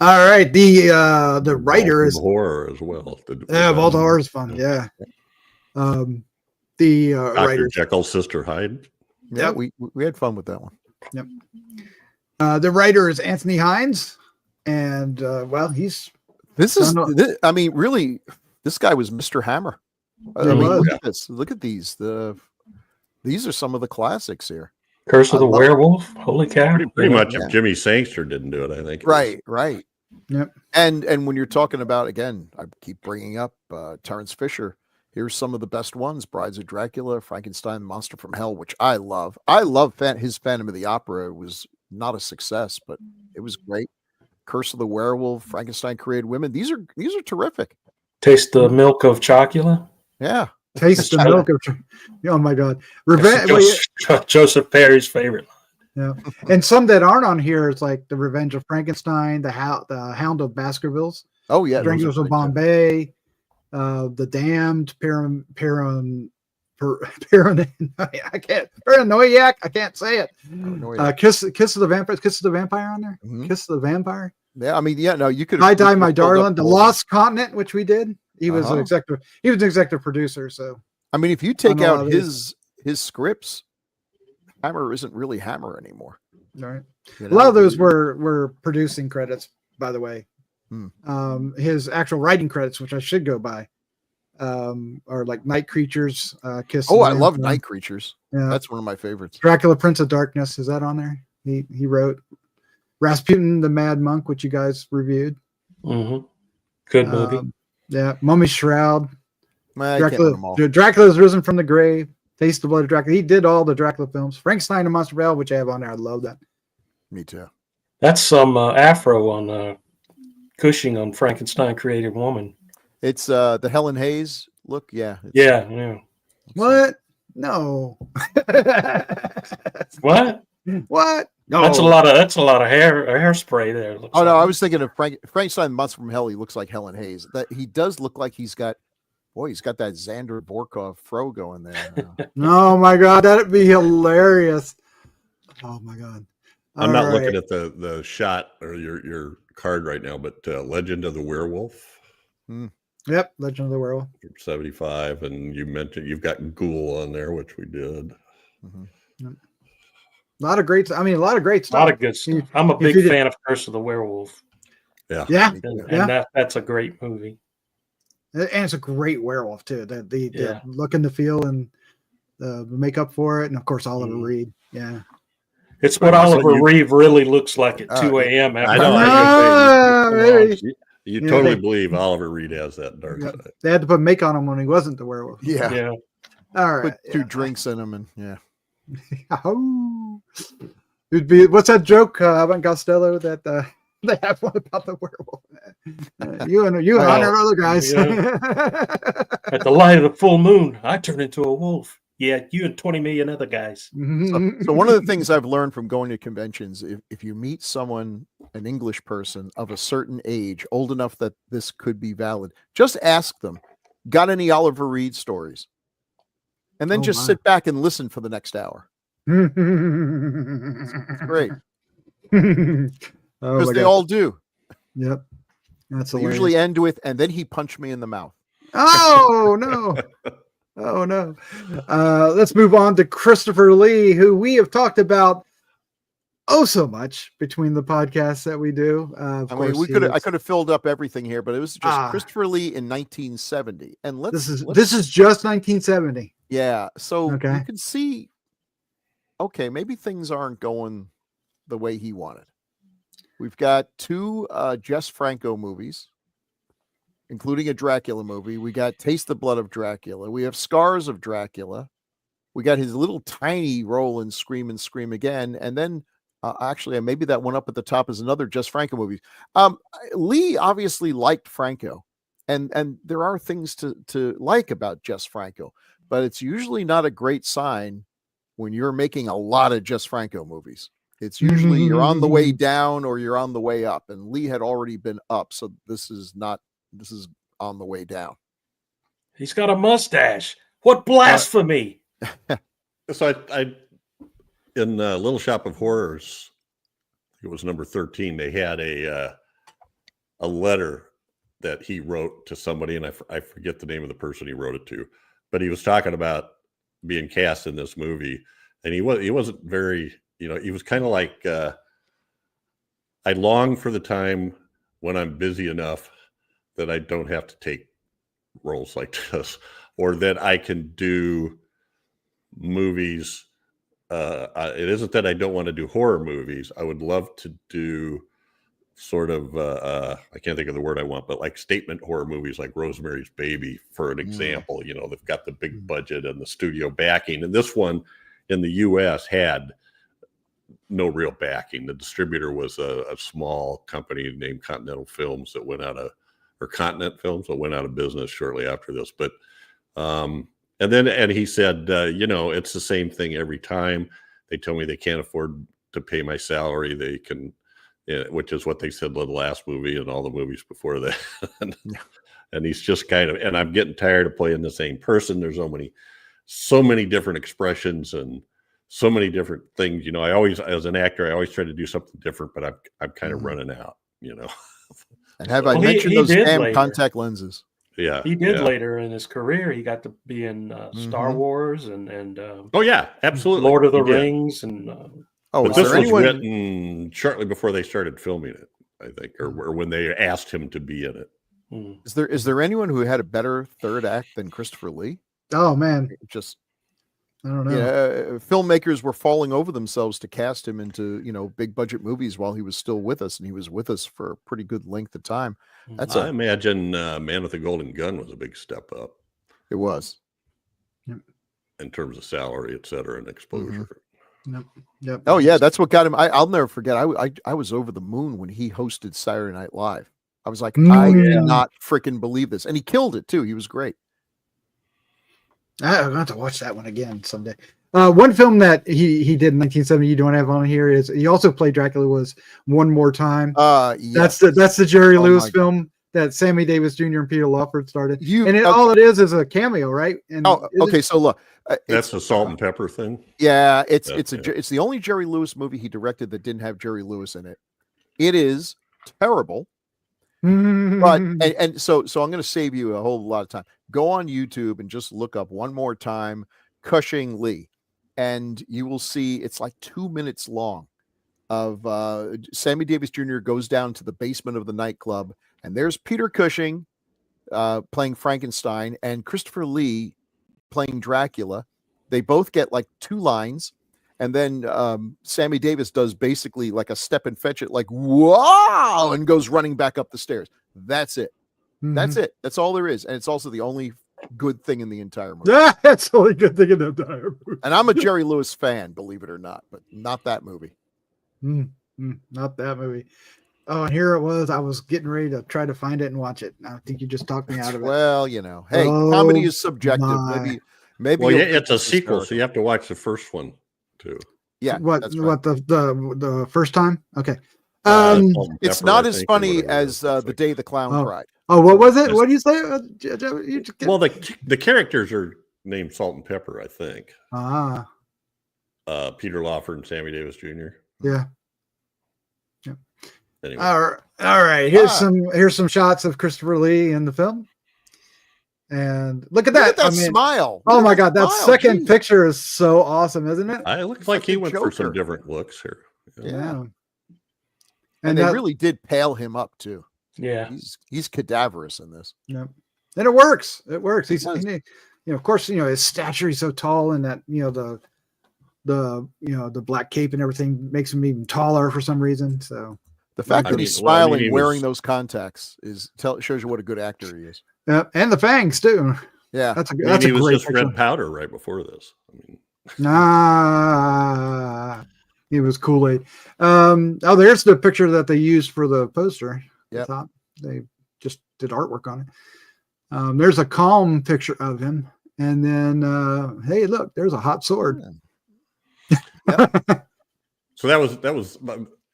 All right. The writer is horror as well. Vault of Horror is fun. Yeah. The Dr. writer Jekyll's Sister Hyde. Yeah, Yep. we had fun with that one. Yep. The writer is Anthony Hinds, and well, he's This is, Son of- thi- I mean, really, this guy was Mr. Hammer. I He mean, was. look at this. Look at these. These are some of the classics here. Curse of the I love- Werewolf. Holy cow! Pretty much, Yeah. if Jimmy Sangster didn't do it, I think. it was- Right, right. Yep. And when you're talking about, again, I keep bringing up Terrence Fisher. Here's some of the best ones: Brides of Dracula, Frankenstein, Monster from Hell, which I love. I love his Phantom of the Opera. It was not a success, but it was great. Curse of the Werewolf, Frankenstein Created Women. These are terrific. Taste the milk of Chocula. Yeah. Taste the milk of. Oh my God, Revenge. Joseph Perry's favorite. Yeah, and some that aren't on here is like the Revenge of Frankenstein, the Hound of Baskervilles, Oh yeah. those are Strangers of great, too. Bombay, the Damned, Paranoiac. I can't say it. Paranoia. Kiss of the Vampire. Kiss of the Vampire on there. Mhm. Kiss of the Vampire. Yeah, I mean, yeah, no, you could. I Die, My Darling. The Lost Continent, which we did. He was an Uh-huh. executive. He was an executive producer. So I mean, if you take know a lot out of these. his scripts, Hammer isn't really Hammer anymore. all right. you A lot know? of those were producing credits, by the way. Hmm. His actual writing credits, which I should go by, are like Night Creatures, Kiss. Oh, of I the love Vampire. Night Creatures. Yeah. That's one of my favorites. Dracula, Prince of Darkness. Is that on there? He wrote Rasputin, the Mad Monk, which you guys reviewed. Mm-hmm. Good movie. Yeah, Mummy's Shroud. I can't win them all. Dracula's Risen from the Grave. Taste the Blood of Dracula. He did all the Dracula films. Frankenstein and Monster of Hell, which I have on there. I love that. Me too. That's some afro on Cushing on Frankenstein Created Woman. It's the Helen Hayes look. Yeah. Yeah. What? No. What? What? No. That's a lot of hairspray there. Looks Oh no, like. I was thinking of Frankenstein Monster from Hell. He looks like Helen Hayes. That he does look like he's got that Xander Borkov fro going there. Oh my God, that'd be hilarious. Oh my God. I'm All not right. looking at the shot or your card right now, but Legend of the Werewolf Yep, Legend of the Werewolf. from 75, and you mentioned you've got Ghoul on there, which we did. Mhm. A lot of great A lot stuff. of good stuff. I'm a if you big did- fan of Curse of the Werewolf, Yeah. Yeah, and Yeah. that's a great movie. and it's a great werewolf too. The Yeah. look and the feel and the makeup for it, and of course Oliver Mhm. Reed. Yeah. It's what Well, so Oliver you- Reed really looks like at 2 a.m. I after know. Ah, I maybe. You Yeah, totally they- believe Oliver Reed has that dark Yeah. side. They had to put make on him when he wasn't the werewolf. Yeah. Yeah. All right. Put two drinks in them and yeah. Oh. It'd be what's that joke about Costello that they have one about the werewolf. You and 100 other guys. At the light of the full moon, I turn into a wolf. Yeah, you and 20 million other guys. So one of the things I've learned from going to conventions, if you meet someone, an English person of a certain age, old enough that this could be valid, just ask them, got any Oliver Reed stories? And then Oh, just my. sit back and listen for the next hour. It's great. Oh Because my they God. all do. Yep. That's They hilarious. usually end with, and then he punched me in the mouth. Oh no. Oh no. Let's move on to Christopher Lee, who we have talked about so much between the podcasts that we do. Of I mean, course, I could have filled up everything here, but it was just Christopher Lee in 1970. And this is just 1970. yeah. So Okay. you can see, okay, maybe things aren't going the way he wanted. We've got two Jess Franco movies, including a Dracula movie. We got Taste the Blood of Dracula. We have Scars of Dracula. We got his little tiny role in Scream and Scream Again. And then actually, maybe that one up at the top is another Jess Franco movie. Lee obviously liked Franco, and there are things to like about Jess Franco, but it's usually not a great sign when you're making a lot of Jess Franco movies. It's usually you're on the way down or you're on the way up, and Lee had already been up, so this is on the way down. He's got a mustache. What blasphemy! So I in Little Shop of Horrors, I think it was number 13. They had a a letter that he wrote to somebody, and I forget the name of the person he wrote it to, but he was talking about being cast in this movie, and he wasn't very, he was kind of like, I long for the time when I'm busy enough that I don't have to take roles like this, or that I can do movies. It isn't that I don't want to do horror movies. I would love to do sort of, I can't think of the word I want, but like statement horror movies like Rosemary's Baby, for an example. They've got the big budget and the studio backing. And this one in the US had no real backing. The distributor was a small company named Continental Films that went out of, or Continent Films that went out of business shortly after this. But, and he said, it's the same thing every time. They tell me they can't afford to pay my salary. They can, which is what they said in the last movie and all the movies before that. And he's just kind of, and I'm getting tired of playing the same person. There's so many different expressions and so many different things. I always, as an actor, I always try to do something different, but I'm kind of running out, And have I mentioned those damn contact lenses? Yeah, he did later in his career. He got to be in Star Wars and oh yeah, absolutely, Lord of the Rings and. But this was written shortly before they started filming it, I think, or when they asked him to be in it. Is there anyone who had a better third act than Christopher Lee? Oh man, I don't know. Yeah, filmmakers were falling over themselves to cast him into big budget movies while he was still with us, and he was with us for a pretty good length of time. I imagine Man with the Golden Gun was a big step up. It was, in terms of salary, et cetera, and exposure. Yep. Oh yeah, that's what got him. I'll never forget. I was over the moon when he hosted Saturday Night Live. I was like, I cannot freaking believe this, and he killed it too. He was great. I'm going to have to watch that one again someday. One film that he did in 1970 you don't have on here is he also played Dracula was One More Time. Yes. That's the Jerry Lewis film that Sammy Davis Jr. and Peter Lawford started. All it is a cameo, right? And okay. So look, that's the salt and pepper thing. Yeah, it's the only Jerry Lewis movie he directed that didn't have Jerry Lewis in it. It is terrible. But and so I'm going to save you a whole lot of time. Go on YouTube and just look up One More Time, Cushing Lee, and you will see it's like 2 minutes long. Of Sammy Davis Jr. goes down to the basement of the nightclub, and there's Peter Cushing playing Frankenstein and Christopher Lee playing Dracula. They both get like 2 lines. And then Sammy Davis does basically like a step and fetch it, like, wow, and goes running back up the stairs. That's it. That's it. That's all there is. And it's also the only good thing in the entire movie. That's the only good thing in the entire movie. And I'm a Jerry Lewis fan, believe it or not, but not that movie. Not that movie. Oh, and here it was. I was getting ready to try to find it and watch it. I think you just talked me out of it. Well, hey, comedy is subjective. Maybe. Well, it's a sequel, so you have to watch the first one too. Yeah. What the first time? Okay. It's not as funny as The Day the Clown Cried. Oh, what was it? What do you say? Well, the characters are named Salt and Pepper, I think. Peter Lawford and Sammy Davis Jr. Yeah. Anyway. All right. Here's some shots of Christopher Lee in the film. And look at that. Smile. Oh my God. That second picture is so awesome, isn't it? It looks like he went for some different looks here. Yeah. And they really did pale him up too. Yeah. He's cadaverous in this. Yeah. And it works. It works. Of course, his stature, he's so tall, and that, the black cape and everything makes him even taller for some reason. So the fact that he's smiling, wearing those contacts shows you what a good actor he is. Yeah, and the fangs too. Yeah, that's a he was great just picture. red powder right before this. He was Kool-Aid. There's the picture that they used for the poster. Yeah, they just did artwork on it. There's a calm picture of him, and then hey, look, there's a hot sword. So that was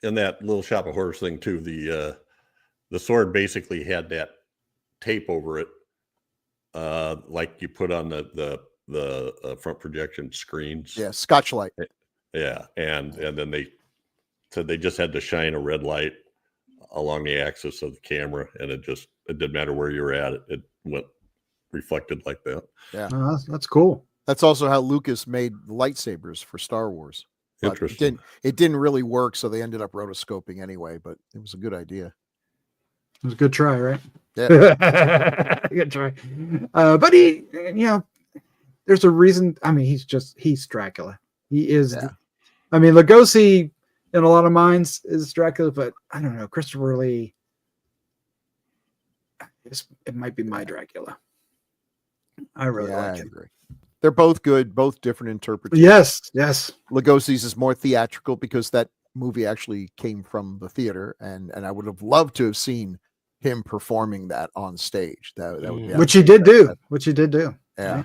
in that Little Shop of Horrors thing too. The sword basically had that tape over it, like you put on the front projection screens. Yeah, Scotch light. Yeah, and then they said they just had to shine a red light along the axis of the camera, and it didn't matter where you were at. It went reflected like that. Yeah, that's cool. That's also how Lucas made lightsabers for Star Wars. But Interesting. It didn't really work, so they ended up rotoscoping anyway. But it was a good idea. It was a good try, right? Yeah. Good try. But he, there's a reason. I mean, he's Dracula. He is. Yeah. I mean, Lugosi in a lot of minds is Dracula, but I don't know. Christopher Lee, it might be my Dracula. I really like I him. agree. They're both good, both different interpretations. Yes. Lugosi's is more theatrical because that movie actually came from the theater, and I would have loved to have seen him performing that on stage. That would be Which he did do. Yeah. Right?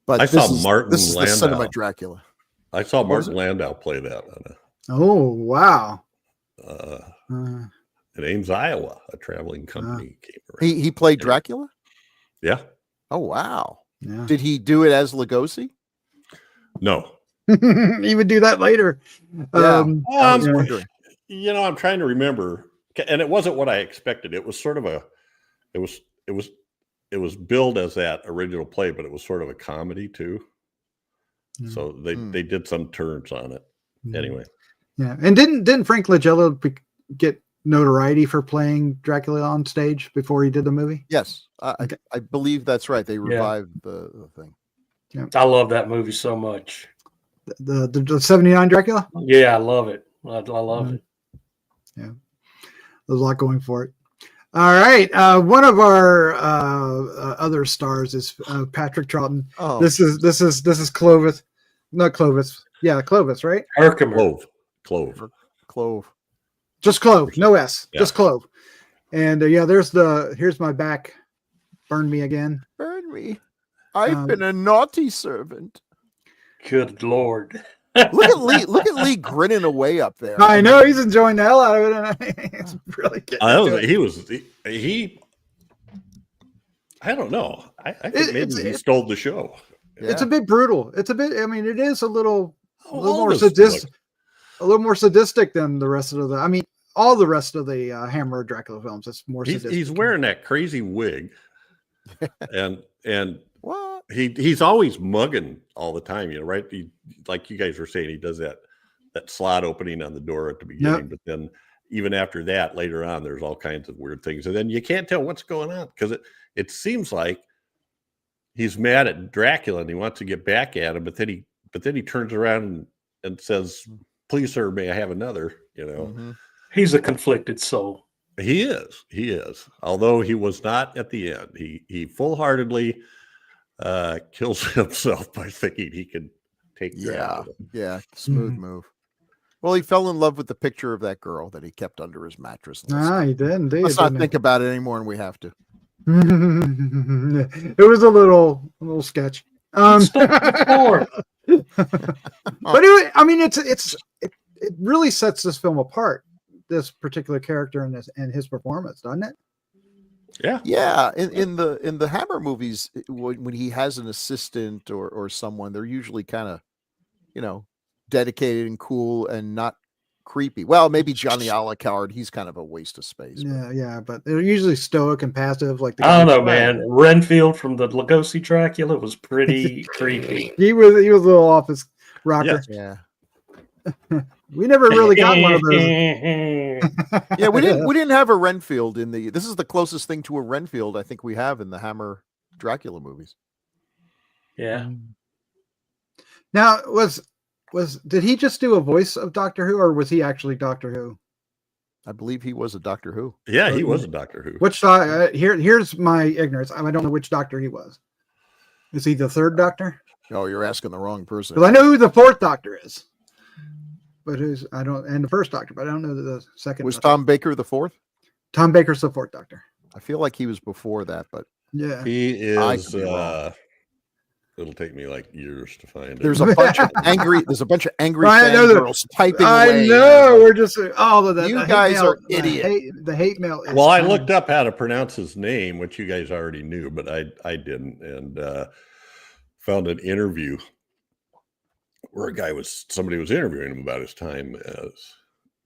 But I this saw is, Martin this is the cinema Landau. Dracula. I saw was Martin Landau play that on Oh, wow. in Ames, Iowa. A traveling company came around. He played Dracula? Yeah. Oh, wow. Yeah. Did he do it as Lugosi? No. He would do that later. Yeah. I was yeah. wondering. I'm trying to remember, and it wasn't what I expected. It was sort of it was billed as that original play, but it was sort of a comedy too. So they did some turns on it. Anyway. Yeah. And didn't Frank Langella get notoriety for playing Dracula on stage before he did the movie? Yes. I believe that's right. They revived the thing. Yeah. I love that movie so much. The 79 Dracula? Yeah, I love it. I love it. Yeah. There's a lot going for it. All right. One of our other stars is Patrick Troughton. Oh, This is Clovis. Not Clovis. Yeah, Clovis, right? Herkimer. Clove. Just Clove. No S. Yeah. Just Clove. And here's my back. Burn me again. Burn me. I've been a naughty servant. Good Lord. Look at Lee. Look at Lee grinning away up there. I know he's enjoying the hell out of it. And it's really getting into it. He I don't know. I think maybe he it's- stole the show. It's a bit brutal. It's a bit. I mean, it is a little more this sadistic. A little more sadistic than the rest of the. I mean, all the rest of the Hammer Dracula films. It's more sadistic. He's wearing that crazy wig, and What? he's always mugging all the time. Right? Like you guys were saying, he does that slot opening on the door at the beginning, but then even after that, later on, there's all kinds of weird things, and then you can't tell what's going on because it seems like he's mad at Dracula and he wants to get back at him, but then he turns around and says, "Please, sir, may I have another?" Mhm. He's a conflicted soul. He is. Although he was not at the end. He full-heartedly kills himself by thinking he could take Dracula. Yeah. Smooth move. Well, he fell in love with the picture of that girl that he kept under his mattress. He did indeed. Let's not think about it anymore, and we have to. It was a little sketch. Lord. But anyway, I mean, it really sets this film apart. This particular character and his performance, doesn't it? Yeah. Yeah, in the Hammer movies, when he has an assistant or someone, they're usually kind of, dedicated and cool and not creepy. Well, maybe Johnny Alucard, he's kind of a waste of space. Yeah, but they're usually stoic and passive. Like I don't know, man. Renfield from the Lugosi Dracula was pretty creepy. He was a little off his rocker. Yeah. We never really got one of those. Yeah, we didn't have a Renfield in the. This is the closest thing to a Renfield I think we have in the Hammer Dracula movies. Yeah. Now, did he just do a voice of Doctor Who, or was he actually Doctor Who? I believe he was a Doctor Who. Yeah, he was a Doctor Who. Which here's my ignorance. I don't know which Doctor he was. Is he the third Doctor? Oh, you're asking the wrong person. Because I know who the fourth Doctor is, but and the first Doctor, but I don't know the second. Was Doctor. Tom Baker the fourth? Tom Baker's the fourth Doctor. I feel like he was before that, but Yeah, He I is. could be wrong. It'll take me like years to find it. there's a bunch of angry. There's a bunch of angry I know that- girls typing I away. know. We're just all of that. You the hate guys mail- are idiots. The hate mail. Is Well, I coming. looked up how to pronounce his name, which you guys already knew, but I didn't, and found an interview where somebody was interviewing him about his time as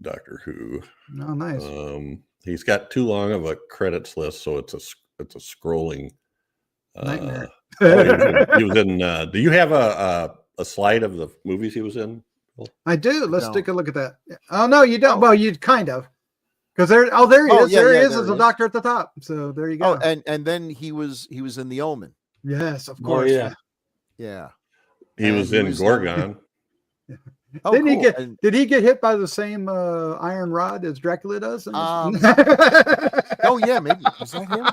Doctor Who. Oh, nice. He's got too long of a credits list, so it's a scrolling Nightmare. he was in. Do you have a slide of the movies he was in? I do. Let's don't. take a look at that. Oh no, you don't. Well, you kind of, because there. Oh, there he is. Yeah, there he yeah, is there as he a is. doctor at the top. So there you go. Oh, and then he was in The Omen. Yes, of Oh, course. yeah. Yeah. He was And he in was, Gorgon. Oh, Didn't he cool. get? And- Did he get hit by the same iron rod as Dracula does? oh yeah, maybe was that him?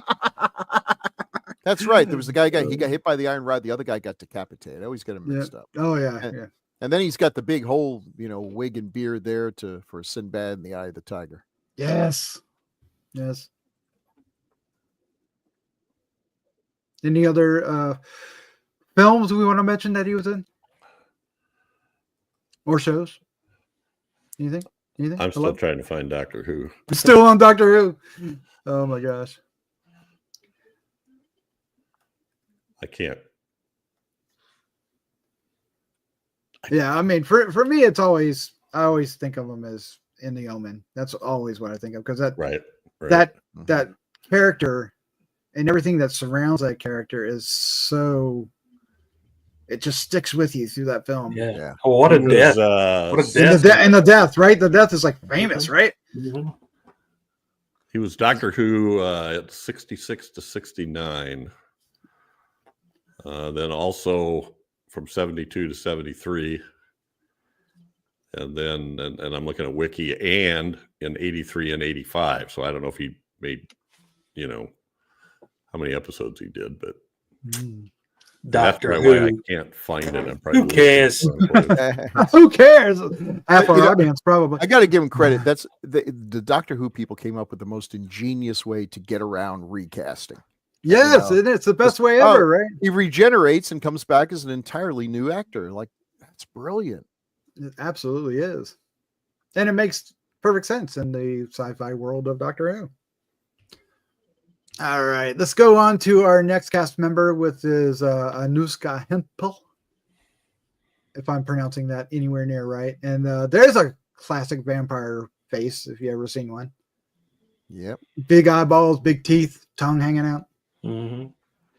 That's right. There was a guy he got hit by the iron rod. The other guy got decapitated. I always get him mixed up. Oh yeah, And- yeah. And then he's got the big whole, wig and beard there for Sinbad and the Eye of the Tiger. Yes. Yes. Any other films we want to mention that he was in? Or shows? Anything? Anything? I'm still Hello? trying to find Doctor Who. Still on Doctor Who. Oh my gosh. I can't. Yeah, I mean, for me, I always think of him as in The Omen. That's always what I think of, because Right. that character and everything that surrounds that character is so, it just sticks with you through that film. Yeah. Yeah. Oh, what a He was, death! What a And death! and the death, right? The death is like famous, right? Mhm. He was Doctor Who at 66 to 69. Then also from 72 to 73. And then, and I'm looking at Wiki, and in 83 and 85. So I don't know if he made, how many episodes he did, but that's Doctor probably why I Who. can't find it. I'm probably Who cares? Who cares? Half our audience, probably. I got to give him credit. That's the Doctor Who people came up with the most ingenious way to get around recasting. Yes, you know. it's the best way Oh, ever, right? He regenerates and comes back as an entirely new actor. Like, that's brilliant. It absolutely is. And it makes perfect sense in the sci-fi world of Doctor Who. All right, let's go on to our next cast member, with his Anuska Hempel, if I'm pronouncing that anywhere near right. And there's a classic vampire face, if you ever seen one. Yep. Big eyeballs, big teeth, tongue hanging out. Mm-hmm.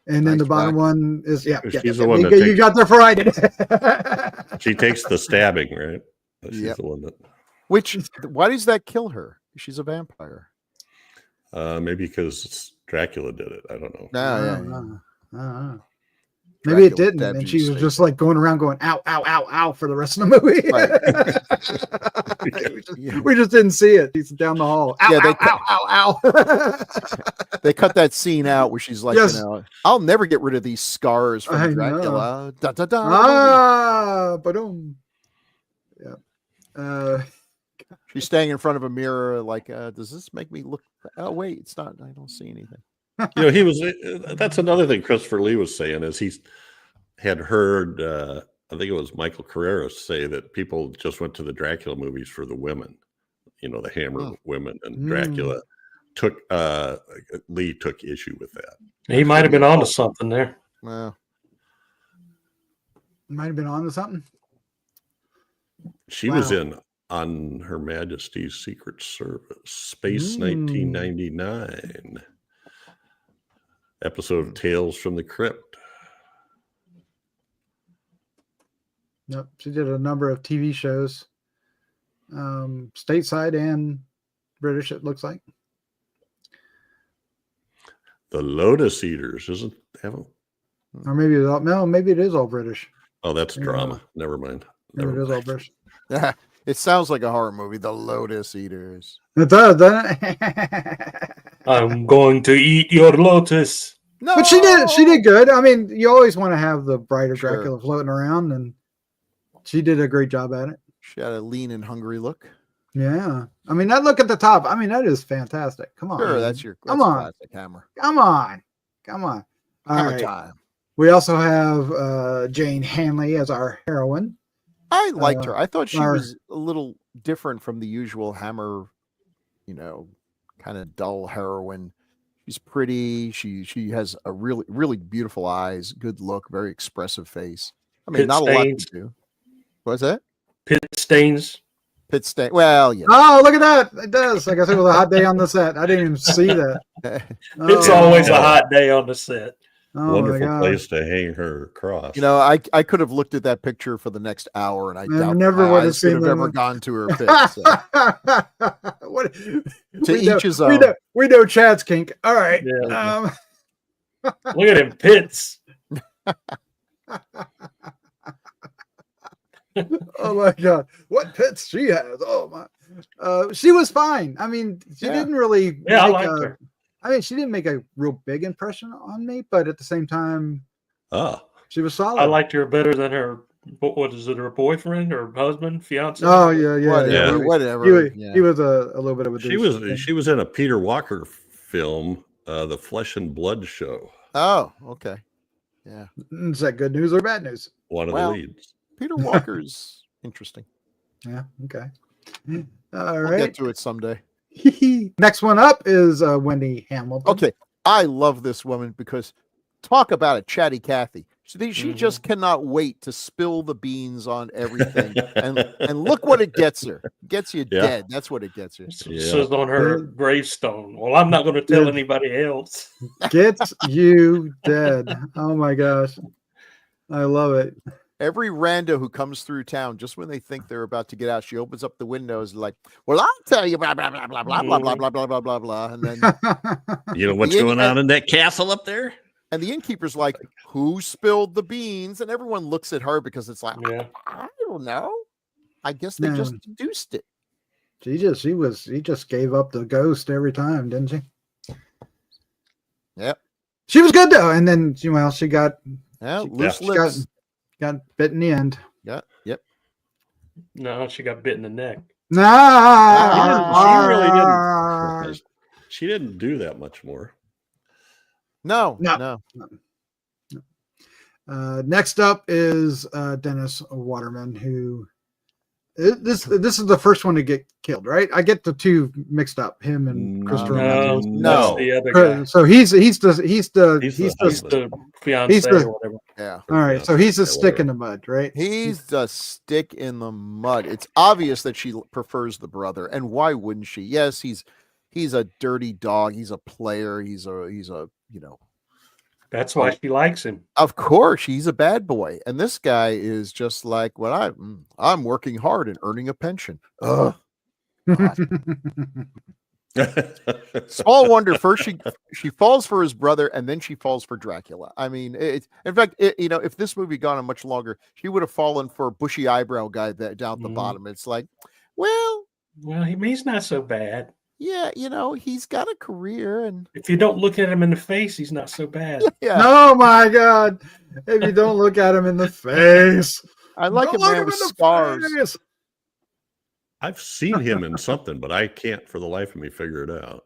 And then Nice the bottom back. one is, She's the one that you takes- got there before I did. She takes the stabbing, right? She's Yep. the one that. Why does that kill her? She's a vampire. Maybe because Dracula did it. I don't know. Maybe it Dracula didn't, stabbed and you she was straight. just like going around going ow, ow, ow, ow for the rest of the movie. We just didn't see it. He's down the hall. Ow, Yeah, ow, ow, ow, ow. They cut that scene out where she's like, Yes. I'll never get rid of these scars I from know. Dracula. Da, da, da. Ba-dum. Yeah. She's standing in front of a mirror, like, does this make me look? Oh, wait, it's not. I don't see anything. He was. That's another thing Christopher Lee was saying, is he had heard. I think it was Michael Carreras say that people just went to the Dracula movies for the women, the Hammer women, and Dracula took Lee took issue with that. He might have been onto something there. Well, Might have been on to something. She was Wow. in On Her Majesty's Secret Service, Space 1999, episode of Tales from the Crypt. Nope. She did a number of TV shows, stateside and British, it looks like. The Lotus Eaters, isn't haven't? Or maybe it's all, no, maybe it is all British. Oh, that's Yeah. drama. Never mind. Maybe Never it is all mind. British. it sounds like a horror movie. The Lotus Eaters. It does, doesn't it? I'm going to eat your lotus. No, But she did good. I mean, you always want to have the brighter Sure. Dracula floating around, and she did a great job at it. She had a lean and hungry look. Yeah. I mean, that look at the top, I mean, that is fantastic. Come on. Sure, that's your Come that's on. classic Hammer. Come on. Come on. All Hammer right. time. We also have Jane Hanley as our heroine. I liked her. I thought she our- was a little different from the usual Hammer, kind of dull heroine. She's pretty. She has a really beautiful eyes, good look, very expressive face. I mean, Pit not a lot stains. to do. What's that? Pit stains. Pit stain. Well, yeah. Oh, look at that! It does. I guess it was a hot day on the set. I didn't even see that. It's Oh, always a yeah. hot day on the set. oh my Wonderful God. place to hang her cross. You know, I could have looked at that picture for the next hour, and I doubt never my would have eyes could seen have that ever one. gone to her pit. So. What, To we know, each his we own. know, we know Chad's kink. All right. Yeah. Look at him pits. Oh my God, what pits she has! Oh my, she was fine. I mean, she Yeah. didn't really. Yeah, I make liked her. I mean, she didn't make a real big impression on me, but at the same time, Ah, she was solid. I liked her better than her. What is it? Her boyfriend or husband, fiance? Oh yeah, yeah, Whatever, yeah. whatever. He Yeah. was a little bit of a. she was in a Peter Walker film, The Flesh and Blood Show. Oh, okay. Yeah. Is that good news or bad news? One of Well, the leads. Peter Walker's interesting. Yeah. Okay. All We'll right. get to it someday. Next one up is Wendy Hamilton. Okay. I love this woman because talk about a chatty Cathy. She just cannot wait to spill the beans on everything. and look what it gets her. It gets you dead. That's what it gets her. Says on her gravestone. Well, I'm not going to tell anybody else. Gets you dead. Oh my gosh. I love it. Every rando who comes through town, just when they think they're about to get out, she opens up the windows like, well, I'll tell you blah, blah, blah, blah, blah, blah, blah, blah, blah, blah, blah, blah. And then You know what's going on in that castle up there? and the innkeeper's like, who spilled the beans? And everyone looks at her because it's like, Yeah. I don't know. I guess they just deduced it. She just gave up the ghost every time, didn't she? Yep. She was good though, and then she got Loose she lips. got bit in the end. Yeah. Yep. No, she got bit in the neck. She really didn't. She didn't do that much more. No. Next up is Dennis Waterman, who this is the first one to get killed, right? I get the two mixed up, him and Christopher. No, Matthews. that's the other guy. So he's the fiance he's the- or whatever. Yeah. all right. So he's the stick in the mud, right? He's the stick in the mud. It's obvious that she prefers the brother, and why wouldn't she? Yes, he's a dirty dog. He's a player. He's a That's why she likes him. Of course, he's a bad boy, and this guy is just like, well, I'm working hard and earning a pension. Ugh. Small wonder. First, she falls for his brother, and then she falls for Dracula. I mean, in fact, if this movie gone on much longer, she would have fallen for a bushy eyebrow guy down at the bottom. It's like, well, he's not so bad. yeah, he's got a career, and If you don't look at him in the face, he's not so bad. yeah, Oh my God! If you don't look at him in the face, I like Don't a look man him with in the scars. face. I've seen him in something, but I can't for the life of me figure it out.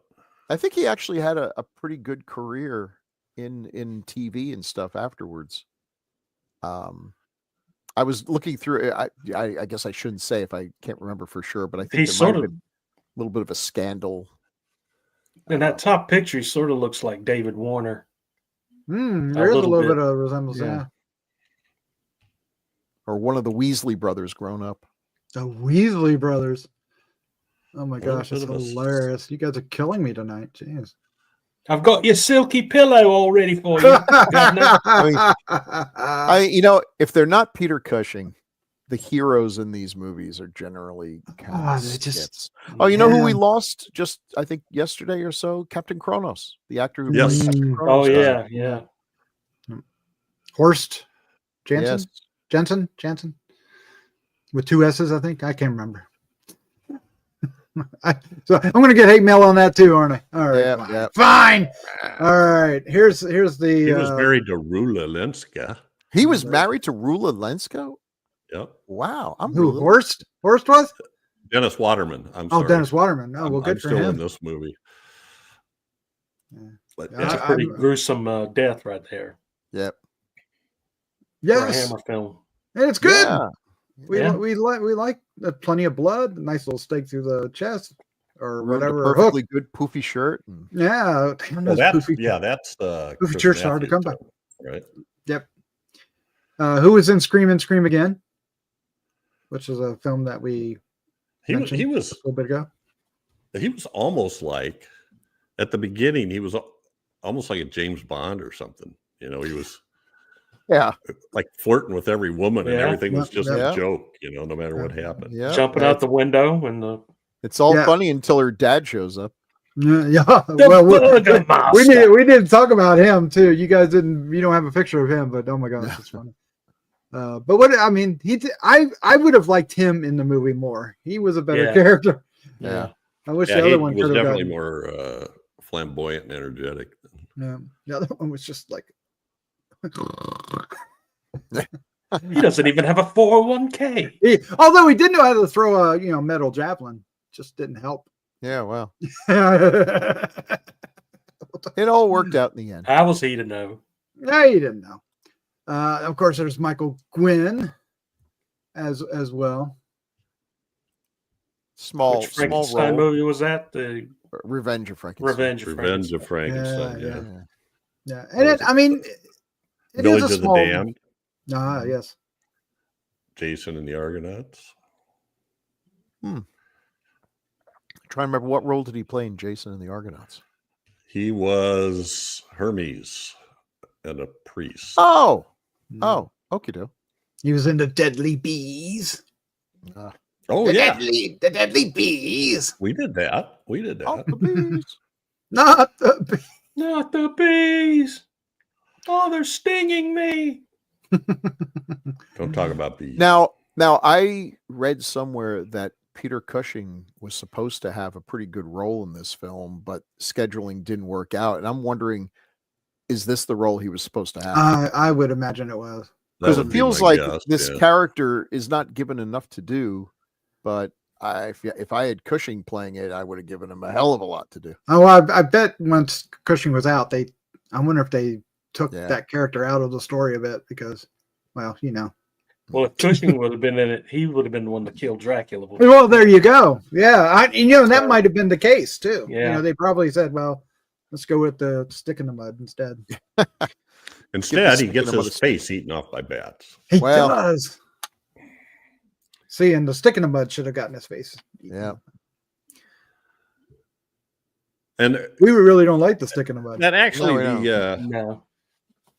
I think he actually had a pretty good career in TV and stuff afterwards. I was looking through. I guess I shouldn't say if I can't remember for sure, but I think He's there might sort have of been a little bit of a scandal. in that top picture. He sort of looks like David Warner. There is a little little bit. bit of resemblance. Yeah. Or one of the Weasley brothers grown up. The Weasley brothers. Oh my Well, gosh, it's bit of a- hilarious. You guys are killing me tonight. Jeez. I've got your silky pillow all ready for you. If they're not Peter Cushing, the heroes in these movies are generally kind of they just- skits. Oh, you know who we Yeah. lost just I think yesterday or so? Captain Kronos, the actor who Yes. played Captain Mm. Kronos. Oh yeah. Horst Jansen? Yes. Jansen? With two S's, I think. I can't remember. So I'm going to get hate mail on that too, aren't I? All right. Yeah, fine. yeah. Fine. All right. Here's the. He was married to Rula Lenska. He was married to Rula Lenska. Yep. Wow. Who? Horst? Horst was? Dennis Waterman. I'm Oh, sorry. Dennis Waterman. Oh, well, I'm good for still in him. this movie. Yeah. But Yeah, That's a I- pretty I'm- gruesome death right there Yep. for a Yes, Hammer film. and it's good. Yeah. We like plenty of blood. Nice little stake through the chest or Ruined a whatever. Hook. perfectly good poofy shirt. And Yeah. Damn, well, those that's poofy- that's Goofy Chris Church hard to Matthews come by. film, right? Who was in Scream and Scream Again, which is a film that we He mentioned was a little bit ago. he was almost like at the beginning. He was almost like a James Bond or something. You know, he was Yeah. like flirting with every woman, and Yeah. everything was just Yeah. a joke. You know, no matter what happened. Yeah. Jumping out the window and the It's all Yeah. funny until her dad shows up. Yeah. The Well, Burger Master. we need to talk about him too. You guys didn't. You don't have a picture of him, but oh my gosh, it's funny. But what I mean, I would have liked him in the movie more. He was a better Yeah. character. Yeah. I wish Yeah, the he other one was could have definitely gotten. more flamboyant and energetic. Yeah, the other one was just like. He doesn't even have a 401k. Although he did know how to throw a metal javelin, just didn't help. Yeah. Well, No, it all worked out in the end. How was he to know? you didn't know. Of course, there's Michael Gwynn as well. Small Which Frankenstein role. movie was that? The Revenge of Frankenstein. Revenge of Frankenstein. Revenge of Frankenstein. Yeah. Yeah. Yeah, and I mean, it Village is a of small. the Damned. Yes. Jason and the Argonauts. Trying to remember, what role did he play in Jason and the Argonauts? He was Hermes and a priest. Oh, okie doke. He was in the Deadly Bees. Oh The yeah, Deadly Bees. we did that. We did that. Oh, the bees. Not the bees. Not the bees. Oh, they're stinging me. Don't talk about bees. Now, I read somewhere that Peter Cushing was supposed to have a pretty good role in this film, but scheduling didn't work out. And I'm wondering, is this the role he was supposed to have? I would imagine it was. That Because would it be feels my like guess, this yeah. character is not given enough to do. But if I had Cushing playing it, I would have given him a hell of a lot to do. Oh, I bet once Cushing was out, I wonder if they took that character out of the story a bit because, well, Well, if Cushing would have been in it, he would have been the one to kill Dracula. Well, there you go. Yeah, that might have been the case too. Yeah. They probably said, well, let's go with the stick in the mud instead. Instead, he stick gets in the his face eaten off by bats. He Well- does. See, and the stick in the mud should have gotten his face. Yeah. And We really don't like the stick in the mud. that actually, No, we No.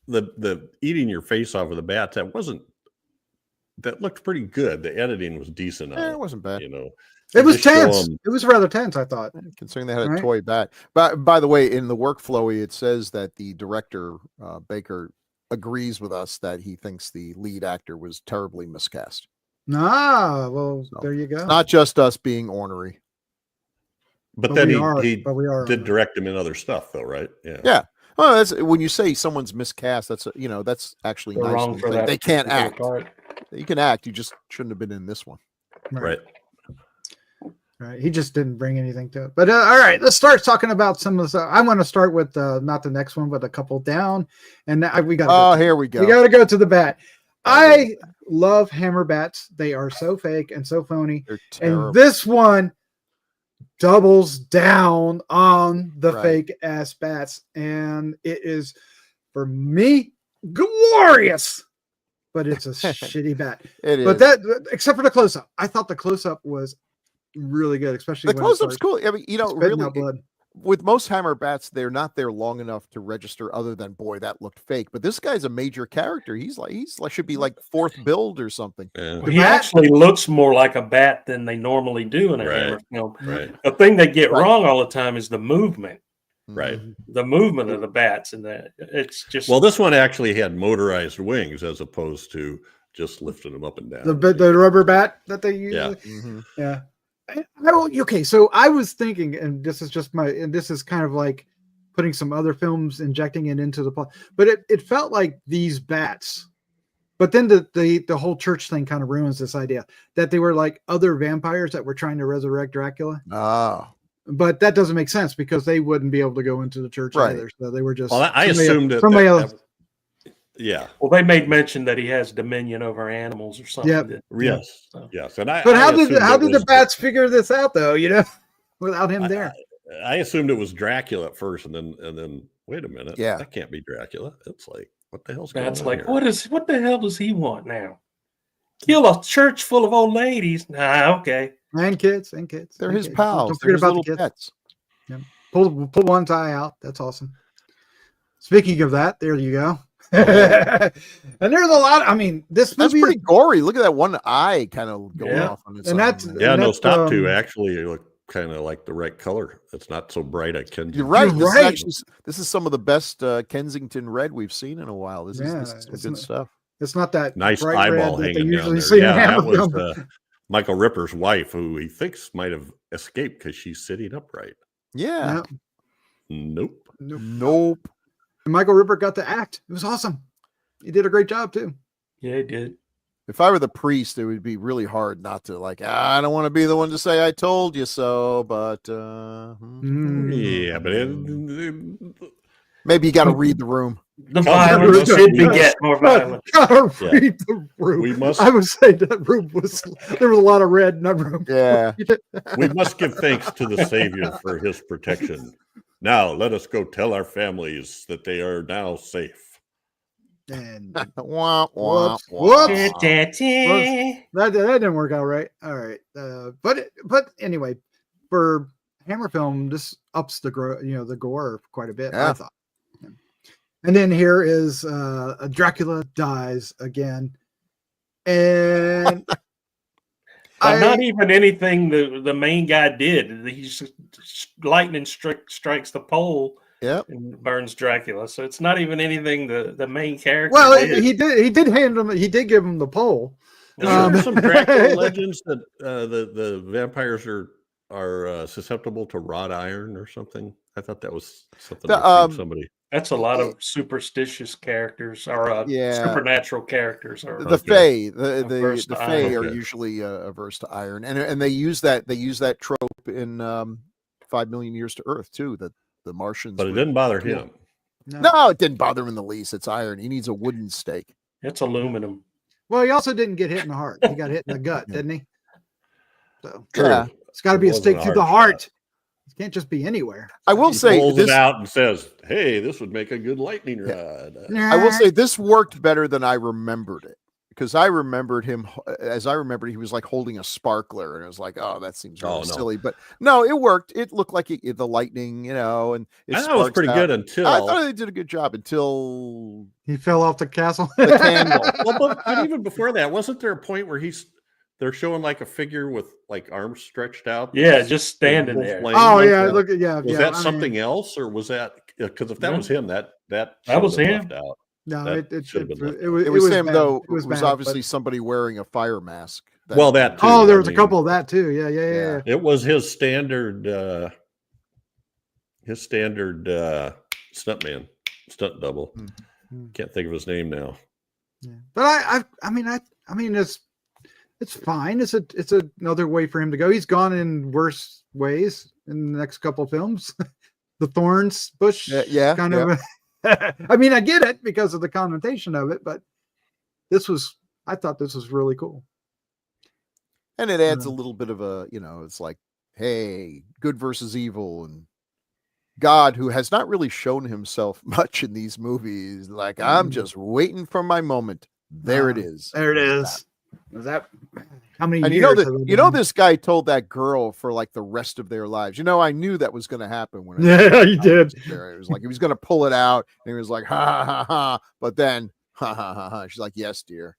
the eating your face off of the bats, that looked pretty good. The editing was decent on It it. wasn't bad. It was Just show tense. 'em- It was rather tense, I thought. Considering they had a Right. toy bat. But by the way, in the workflowy, it says that the director, Baker, agrees with us that he thinks the lead actor was terribly miscast. Well, So, there you go. It's not just us being ornery. But then we he are did direct him in other stuff, though, right? Yeah. Yeah. Well, that's when you say someone's miscast. That's that's actually They're nice. wrong to for say. that. They can't particular act. part. You can act. You just shouldn't have been in this one. Right. Right. He just didn't bring anything to it. But all right, let's start talking about some of the stuff. I want to start with not the next one, but a couple down. And we got. Oh, here we go. We got to go to the bat. I love hammer bats. They are so fake and so phony. They're terrible. And this one doubles down on the Right. fake ass bats. And it is, for me, glorious. But it's a shitty bat. It is. But that, except for the close up, I thought the close up was really good, especially the when it close-up's starts cool. I mean, spitting really, out blood. with most hammer bats, they're not there long enough to register. Other than, boy, that looked fake. But this guy's a major character. He's like should be like fourth build or something. Yeah. He bat- actually looks more like a bat than they normally do in a Right. Hammer film. Right. The thing they get Right. wrong all the time is the movement. Right. The movement of the bats, and it's just Well, this one actually had motorized wings as opposed to just lifting them up and down. The rubber bat that they use. Yeah. Mhm. Yeah. Okay, so I was thinking, and this is just this is kind of like putting some other films, injecting it into the plot, but it felt like these bats, but then the whole church thing kind of ruins this idea that they were like other vampires that were trying to resurrect Dracula. Oh, But that doesn't make sense because they wouldn't be able to go into the church Right. either. So they were just. Well, I somebody- assumed that. somebody that- else. Yeah. well, they made mention that he has dominion over animals or something. Yep. that- Yes. So- Yes. And I. But I how did assumed it the was- bats figure this out though? Without him there. I assumed it was Dracula at first, and then wait a minute. Yeah. That can't be Dracula. It's like, what the hell's That's going like, on here? what the hell does he want now? Kill a church full of old ladies. Nah, okay. And kids. They're and his kids. pals. Don't They're forget his about little the kids. pets. Pull one tie out. That's awesome. Speaking of that, there you go. Oh. And there's a lot. I mean, this That's movie. pretty gory. Look at that one eye kind of going Yeah. off on its And own that's- there. Yeah, And no, that's, stop to actually look kind of like the right color. It's not so bright at Kensington. You're right. You're right. This is some of the best Kensington red we've seen in a while. This is some it's good not- stuff. It's not that Nice bright eyeball red that they hanging down usually there. see in Yeah, that Hammer was film. Michael Ripper's wife, who he thinks might have escaped because she's sitting upright. Yeah. Nope. Nope. And Michael Ripper got to act. It was awesome. He did a great job too. Yeah, he did. If I were the priest, it would be really hard not to I don't want to be the one to say I told you so, but Yeah, but maybe you got to read the room. The Come violence on. should beget more violence. Gotta Yeah. read the room. We must- I would say that room there was a lot of red in that room. Yeah. we must give thanks to the Savior for his protection. Now let us go tell our families that they are now safe. And Wah, wah, Whoops. wah. Whoops. that didn't work out right. All right. But anyway, for Hammer film, this ups the gore quite a bit, Yeah. I thought. And then here is Dracula dies again. And Not even anything the main guy did. He's lightning strikes the pole Yep. and burns Dracula. So it's not even anything the main character well, did. he did give him the pole. Is there some Dracula legends that the vampires are susceptible to wrought iron or something? I thought that was something from somebody. That's a lot of superstitious characters or supernatural characters. Or The Fae, averse the to Fae iron. are Okay. usually averse to iron, and they use that trope in 5 Million Years to Earth too. That the Martians, But it were- didn't bother him. No, it didn't bother him in the least. It's iron. He needs a wooden stake. It's aluminum. Well, he also didn't get hit in the heart. He got hit in the gut, didn't he? So Yeah. it's got to be a It wasn't stake a through the hard heart. shot. It can't just be anywhere. I will He say pulls this. it out and says, "Hey, this would make a good lightning rod." I will say this worked better than I remembered it, because I remembered him as I remembered he was like holding a sparkler, and it was like, oh, that seems really Oh, no. silly. But no, it worked. It looked like the lightning, and it I thought it was sparks pretty out. good until I thought they did a good job until He fell off the castle. the candle. well, but even before that, wasn't there a point where they're showing like a figure with like arms stretched out? Yeah, just standing Wolf there. Lane Oh like yeah, that? look at Was that something else, or was that because if that was him, that should was have been him. left out. No, That should have been left it out. was It was him bad. though. It was was bad, obviously but- somebody wearing a fire mask. Well, that too. Oh, there I was a mean, couple of that too. Yeah. It was his standard stunt double. Mhm. Can't think of his name now. Yeah. But I mean it's fine. It's another way for him to go. He's gone in worse ways in the next couple of films. The Thorns bush, Yeah, kind of. I mean, I get it because of the connotation of it, but I thought this was really cool. And it adds a little bit of a, it's like, hey, good versus evil, and God, who has not really shown himself much in these movies, like, I'm just waiting for my moment. There it is. There it is. Was that how many And years? this guy told that girl for like the rest of their lives. I knew that was going to happen when Yeah, he did. It was like he was going to pull it out, and he was like, ha ha ha. But then, ha ha ha ha. She's like, yes, dear.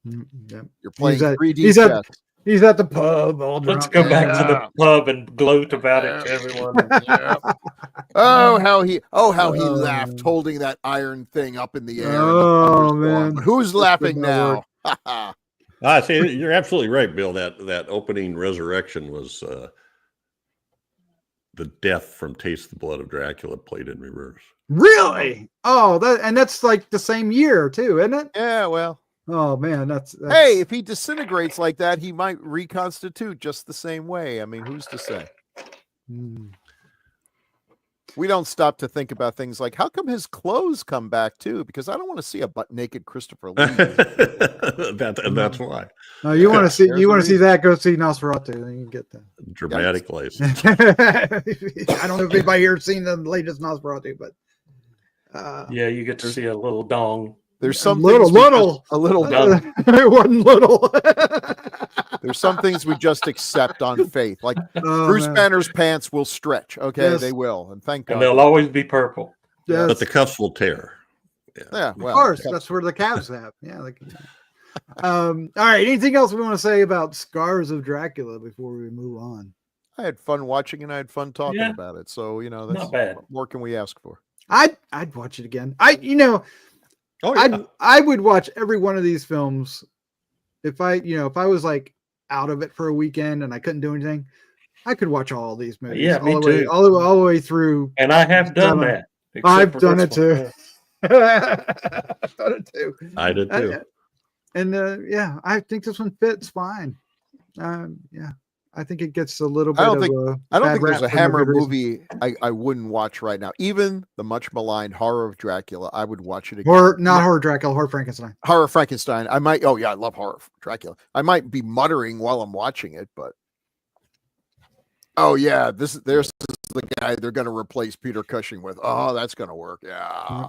Yep. You're playing at- 3D he's at- chess. He's at the pub all Let's drunk. go back to the pub and gloat about it to everyone. Oh, how he Oh. laughed, holding that iron thing up in the air. in the Oh, thunderstorm. man. Who's laughing good now? See, you're absolutely right, Bill. That opening resurrection was the death from Taste the Blood of Dracula played in reverse. Really? Oh, that's like the same year too, isn't it? Yeah, well, Oh man, that's hey, if he disintegrates like that, he might reconstitute just the same way. I mean, who's to say? Mm. We don't stop to think about things like, how come his clothes come back too? Because I don't want to see a butt naked Christopher Lee. That's why. No, you want to see There's you a want to see reason. that? Go see Nosferatu. Then you can get that. Dramatic license. I don't know if anybody here has seen the latest Nosferatu, but Yeah, you get to see a little dong. There's some little, things we little. just- a little. It wasn't little. There's some things we just accept on faith. Like Oh, Bruce man. Banner's pants will stretch. Okay, Yes. they will, and thank God. And they'll always be purple. Yes. But the cuffs will tear. yeah, Of well, course, that's where the calves have. Yeah. All right. Anything else we want to say about Scars of Dracula before we move on? I had fun watching and I had fun talking Yeah. about it. So that's Not bad. What more can we ask for? I'd watch it again. Oh, yeah. I would watch every one of these films if I was like out of it for a weekend and I couldn't do anything. I could watch all these movies. Yeah, me all the way, too. all the way through. And I have done that. except I've for done this it one. too. I've done it too. I did too. I think this one fits fine. I think it gets a little bit I don't of think- a I don't bad think there's rap a for no Hammer good reason. movie I wouldn't watch right now. Even the much maligned Horror of Dracula, I would watch it again. Not horror Dracula, horror Frankenstein. Horror Frankenstein. I might. Oh yeah, I love Horror Dracula. I might be muttering while I'm watching it, but oh yeah, there's the guy they're going to replace Peter Cushing with. Oh, that's going to work. Yeah.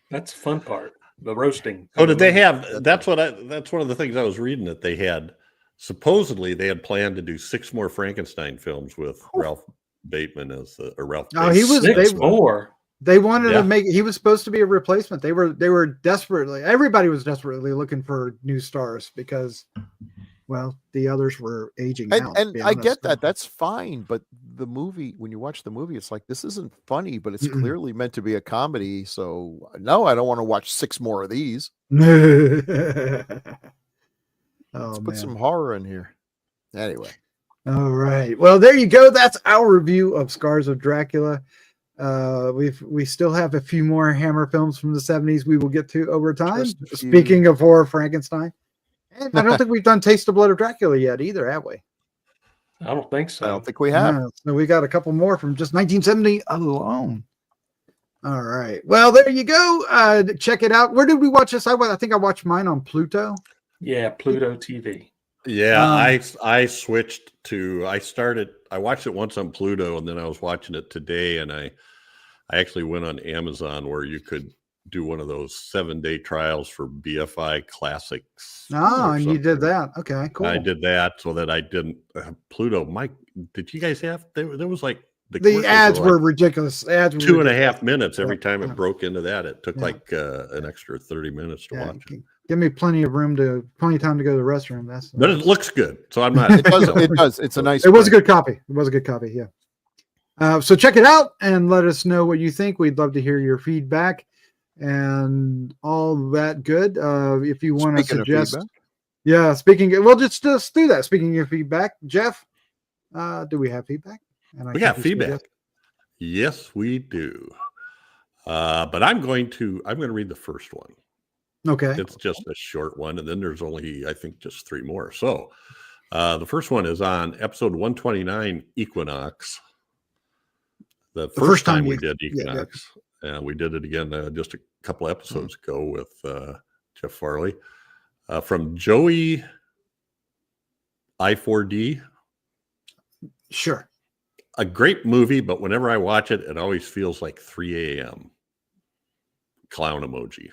That's the fun part. The roasting. Oh, did they have? That's one of the things I was reading, that they had. Supposedly, they had planned to do 6 more Frankenstein films with Ralph Bateman as or Ralph. Oh, he was. Six more. They wanted Yeah. to make. He was supposed to be a replacement. They were desperately. Everybody was desperately looking for new stars because, well, the others were aging out. to And be I get honest. that. That's fine. But the movie, when you watch the movie, it's like, this isn't funny, but it's clearly meant to be a comedy. So no, I don't want to watch 6 more of these. Let's put some horror in here. Anyway. All right. Well, there you go. That's our review of Scars of Dracula. We still have a few more Hammer films from the 70s we will get to over time. Just a few. Speaking of horror Frankenstein. And I don't think we've done Taste the Blood of Dracula yet either, have we? I don't think so. I don't think we have. Yeah, so we got a couple more from just 1970 alone. All right. Well, there you go. Check it out. Where did we watch this? I think I watched mine on Pluto. Yeah, Pluto TV. Yeah, I switched to. I watched it once on Pluto, and then I was watching it today, and I actually went on Amazon where you could do one of those 7-day trials for BFI Classics. Oh, or and you did something. that. Okay, cool. I did that so that I didn't. Pluto, Mike, did you guys have? There was like The commercials ads were were like ridiculous. Ads were 2.5 minutes every Yeah. time it broke into that. It took Yeah. like an extra 30 minutes to Yeah, watch it. give me plenty of time to go to the restroom. But it looks good, so I'm not. It does. It does. It's a nice. It was a print. good copy. It was a good copy. Yeah. So check it out and let us know what you think. We'd love to hear your feedback and all that good. If you want to Speaking of suggest, feedback. yeah. We'll just do that. Speaking of feedback, Jeff, do we have feedback? And I We can got just feedback. suggest- Yes, we do. But I'm going to read the first one. Okay. It's just a short one, and then there's only, I think, just 3 more. So the first one is on episode 129, Equinox. The first time we did Equinox. We did it again just a couple episodes ago with Jeff Farley. From Joey I4D. Sure. A great movie, but whenever I watch it, it always feels like 3 a.m. Clown emoji.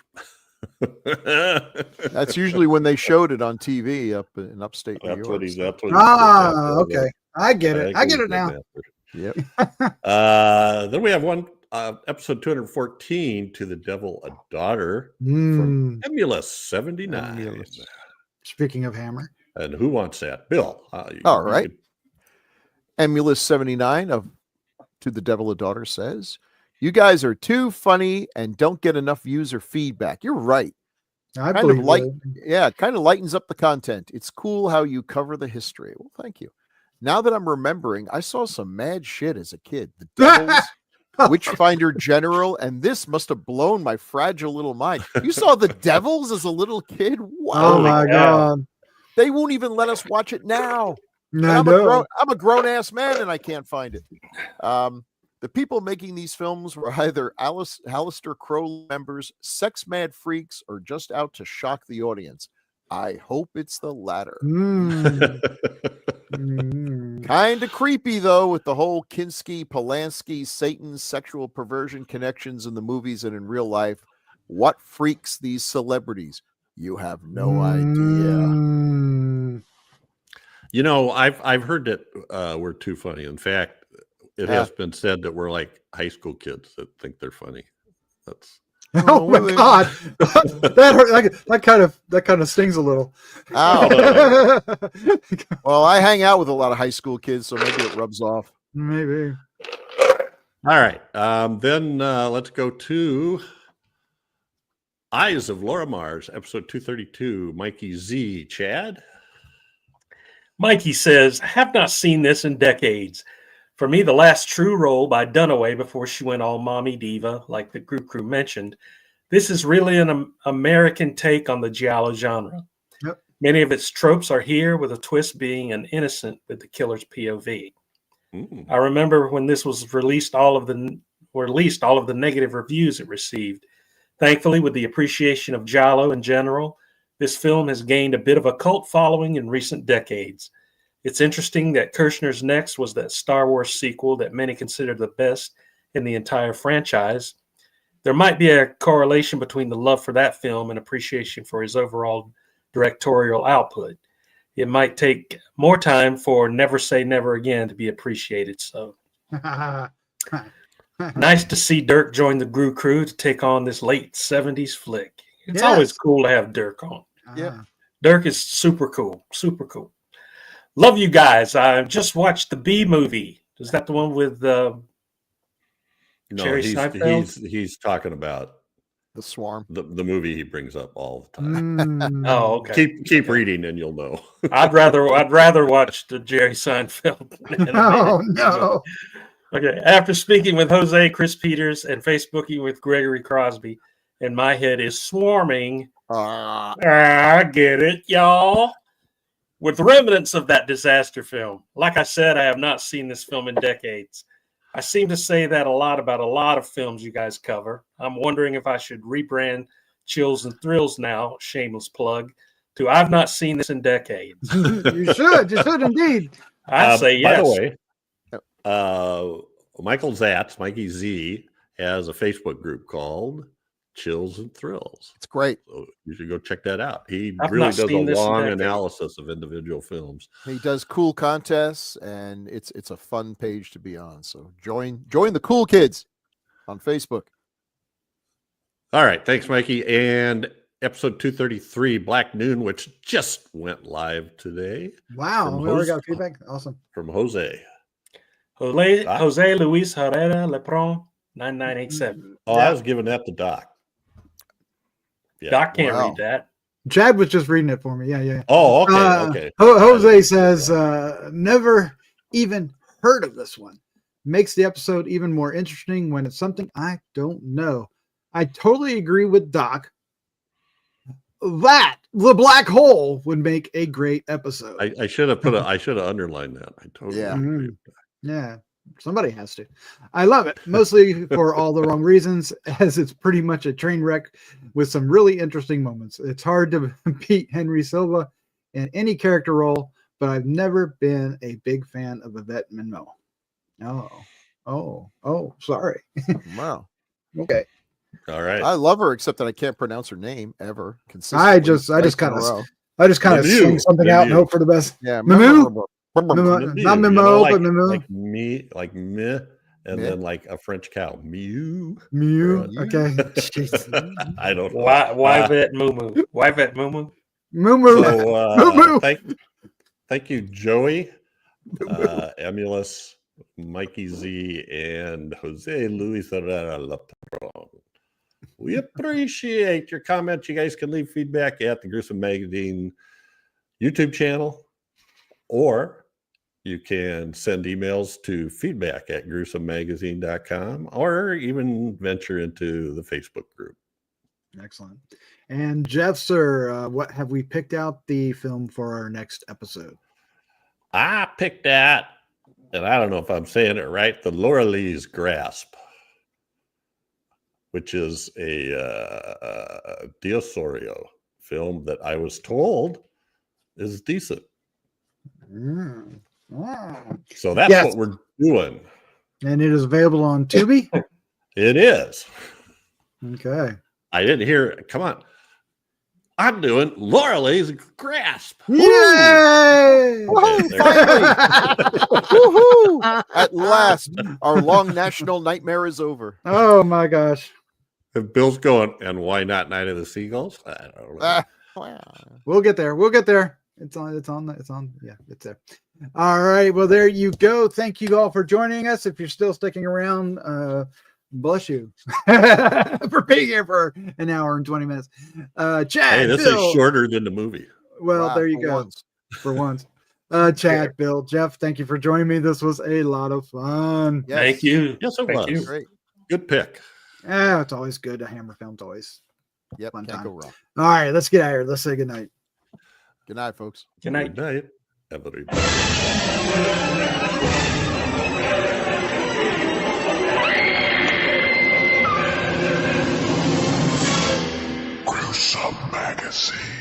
That's usually when they showed it on TV up in upstate New York. Okay. I get it. I get it now. Yep. Then we have one episode 214, To the Devil a Daughter, Mm. from Emulous 79. Emulous. Speaking of Hammer. And who wants that? Bill. All right. Emulous 79 of To the Devil a Daughter says, "You guys are too funny and don't get enough user feedback." You're right. I Kind believe of like, it. yeah, it kind of lightens up the content. It's cool how you cover the history. Well, thank you. Now that I'm remembering, I saw some mad shit as a kid. The Devils, Witchfinder General, and this must have blown my fragile little mind. You saw The Devils as a little kid? Wow. Oh my God. They won't even let us watch it now. And I I'm know. a grown ass man and I can't find it. The people making these films were either Alistair Crowe members, sex mad freaks, or just out to shock the audience. I hope it's the latter. Mm. Mm. Kind of creepy though, with the whole Kinski, Polanski, Satan's sexual perversion connections in the movies and in real life. What freaks these celebrities? You have no idea. You know, I've heard that we're too funny. In fact, it has been said that we're like high school kids that think they're funny. That's Oh my God, that hurt. That kind of stings a little. Ow. Well, I hang out with a lot of high school kids, so maybe it rubs off. Maybe. all right. Then let's go to Eyes of Laura Mars, episode 232. Mikey Z. Chad. Mikey says, I have not seen this in decades. For me, the last true role by Dunaway before she went all mommy diva, like the Grue Crew mentioned. This is really an American take on the giallo genre. Yep. Many of its tropes are here, with a twist being an innocent with the killer's POV. I remember when this was released, all of the negative reviews it received. Thankfully, with the appreciation of giallo in general, this film has gained a bit of a cult following in recent decades. It's interesting that Kirshner's next was that Star Wars sequel that many consider the best in the entire franchise. There might be a correlation between the love for that film and appreciation for his overall directorial output. It might take more time for Never Say Never Again to be appreciated. So nice to see Dirk join the Grue Crew to take on this late 70s flick. It's always cool to have Dirk on. Yeah. Dirk is super cool. Super cool. Love you guys. I just watched the B movie. Is that the one with No, Jerry Seinfeld? he's talking about The Swarm. the movie he brings up all the time. Oh, okay. Keep reading and you'll know. I'd rather watch the Jerry Seinfeld. Oh no. Okay. After speaking with Jose, Chris Peters, and Facebooking with Gregory Crosby, and my head is swarming. I get it, y'all. With remnants of that disaster film. Like I said, I have not seen this film in decades. I seem to say that a lot about a lot of films you guys cover. I'm wondering if I should rebrand Chills and Thrills now, shameless plug, to I've not seen this in decades. You should indeed. I'd say yes. By the way, Michael Zatz, Mikey Z, has a Facebook group called Chills and Thrills. It's great. So you should go check that out. He I've really not does a seen this in long decades. analysis of individual films. He does cool contests, and it's a fun page to be on. So join the cool kids on Facebook. All right. Thanks, Mikey. And episode 233, Black Noon, which just went live today Wow, From we already Jose. got feedback. Awesome. from Jose. Jose Luis Herrera Lepron, 9987. Oh, I was giving that to Doc. Yeah. Doc can't Wow. read that. Chad was just reading it for me. Yeah. Oh, okay. Okay. Jose says, never even heard of this one. Makes the episode even more interesting when it's something I don't know. I totally agree with Doc. That the black hole would make a great episode. I should have underlined that. I totally Yeah. agree. Yeah, somebody has to. I love it, mostly for all the wrong reasons, as it's pretty much a train wreck with some really interesting moments. It's hard to beat Henry Silva in any character role, but I've never been a big fan of Yvette Minot. Oh, sorry. Wow. Okay. All right. I love her, except that I can't pronounce her name ever. I just kind of sing something out and hope for the best. Yeah. Mimo? Not Mimo, like, but Mimo. like me, like meh, and Meh. then like a French cow. Mew. Mew. Right. Okay. Jeez. I don't know. Why vet Mumu? Why vet Mumu? Moo. So, Moo. thank you, Joey, Emulus, Mikey Z, and Jose Luis Herrera Lepron. We appreciate your comments. You guys can leave feedback at the Gruesome Magazine YouTube channel, or you can send emails to feedback@gruesomemagazine.com, or even venture into the Facebook group. Excellent. And Jeff, sir, what have we picked out the film for our next episode? I picked that, and I don't know if I'm saying it right, the Laura Lee's Grasp, which is a Diosorio film that I was told is decent. So that's Yes. what we're doing. And it is available on Tubi? It is. Okay. I didn't hear. Come on. I'm doing Lorelei's Grasp. Yay! Woohoo, there. finally! Woohoo! At last, our long national nightmare is over. Oh my gosh. And Bill's going, and why not Night of the Seagulls? I don't know. Wow. We'll get there. We'll get there. It's on. Yeah, it's there. All right. Well, there you go. Thank you all for joining us. If you're still sticking around, bless you for being here for an hour and 20 minutes. Chad, Hey, this Bill, is shorter than the movie. well, Wow, there you for go. once. For once. Chad, Bill, Jeff, thank you for joining me. This was a lot of fun. Yes. Thank you. Yes, it Thank was. you. Great. Good pick. Yeah, it's always good. A Hammer film's always. Yep. Fun Can't time. go wrong. All right, let's get out of here. Let's say goodnight. Good night, folks. Good night. Good night, everybody. Gruesome Magazine.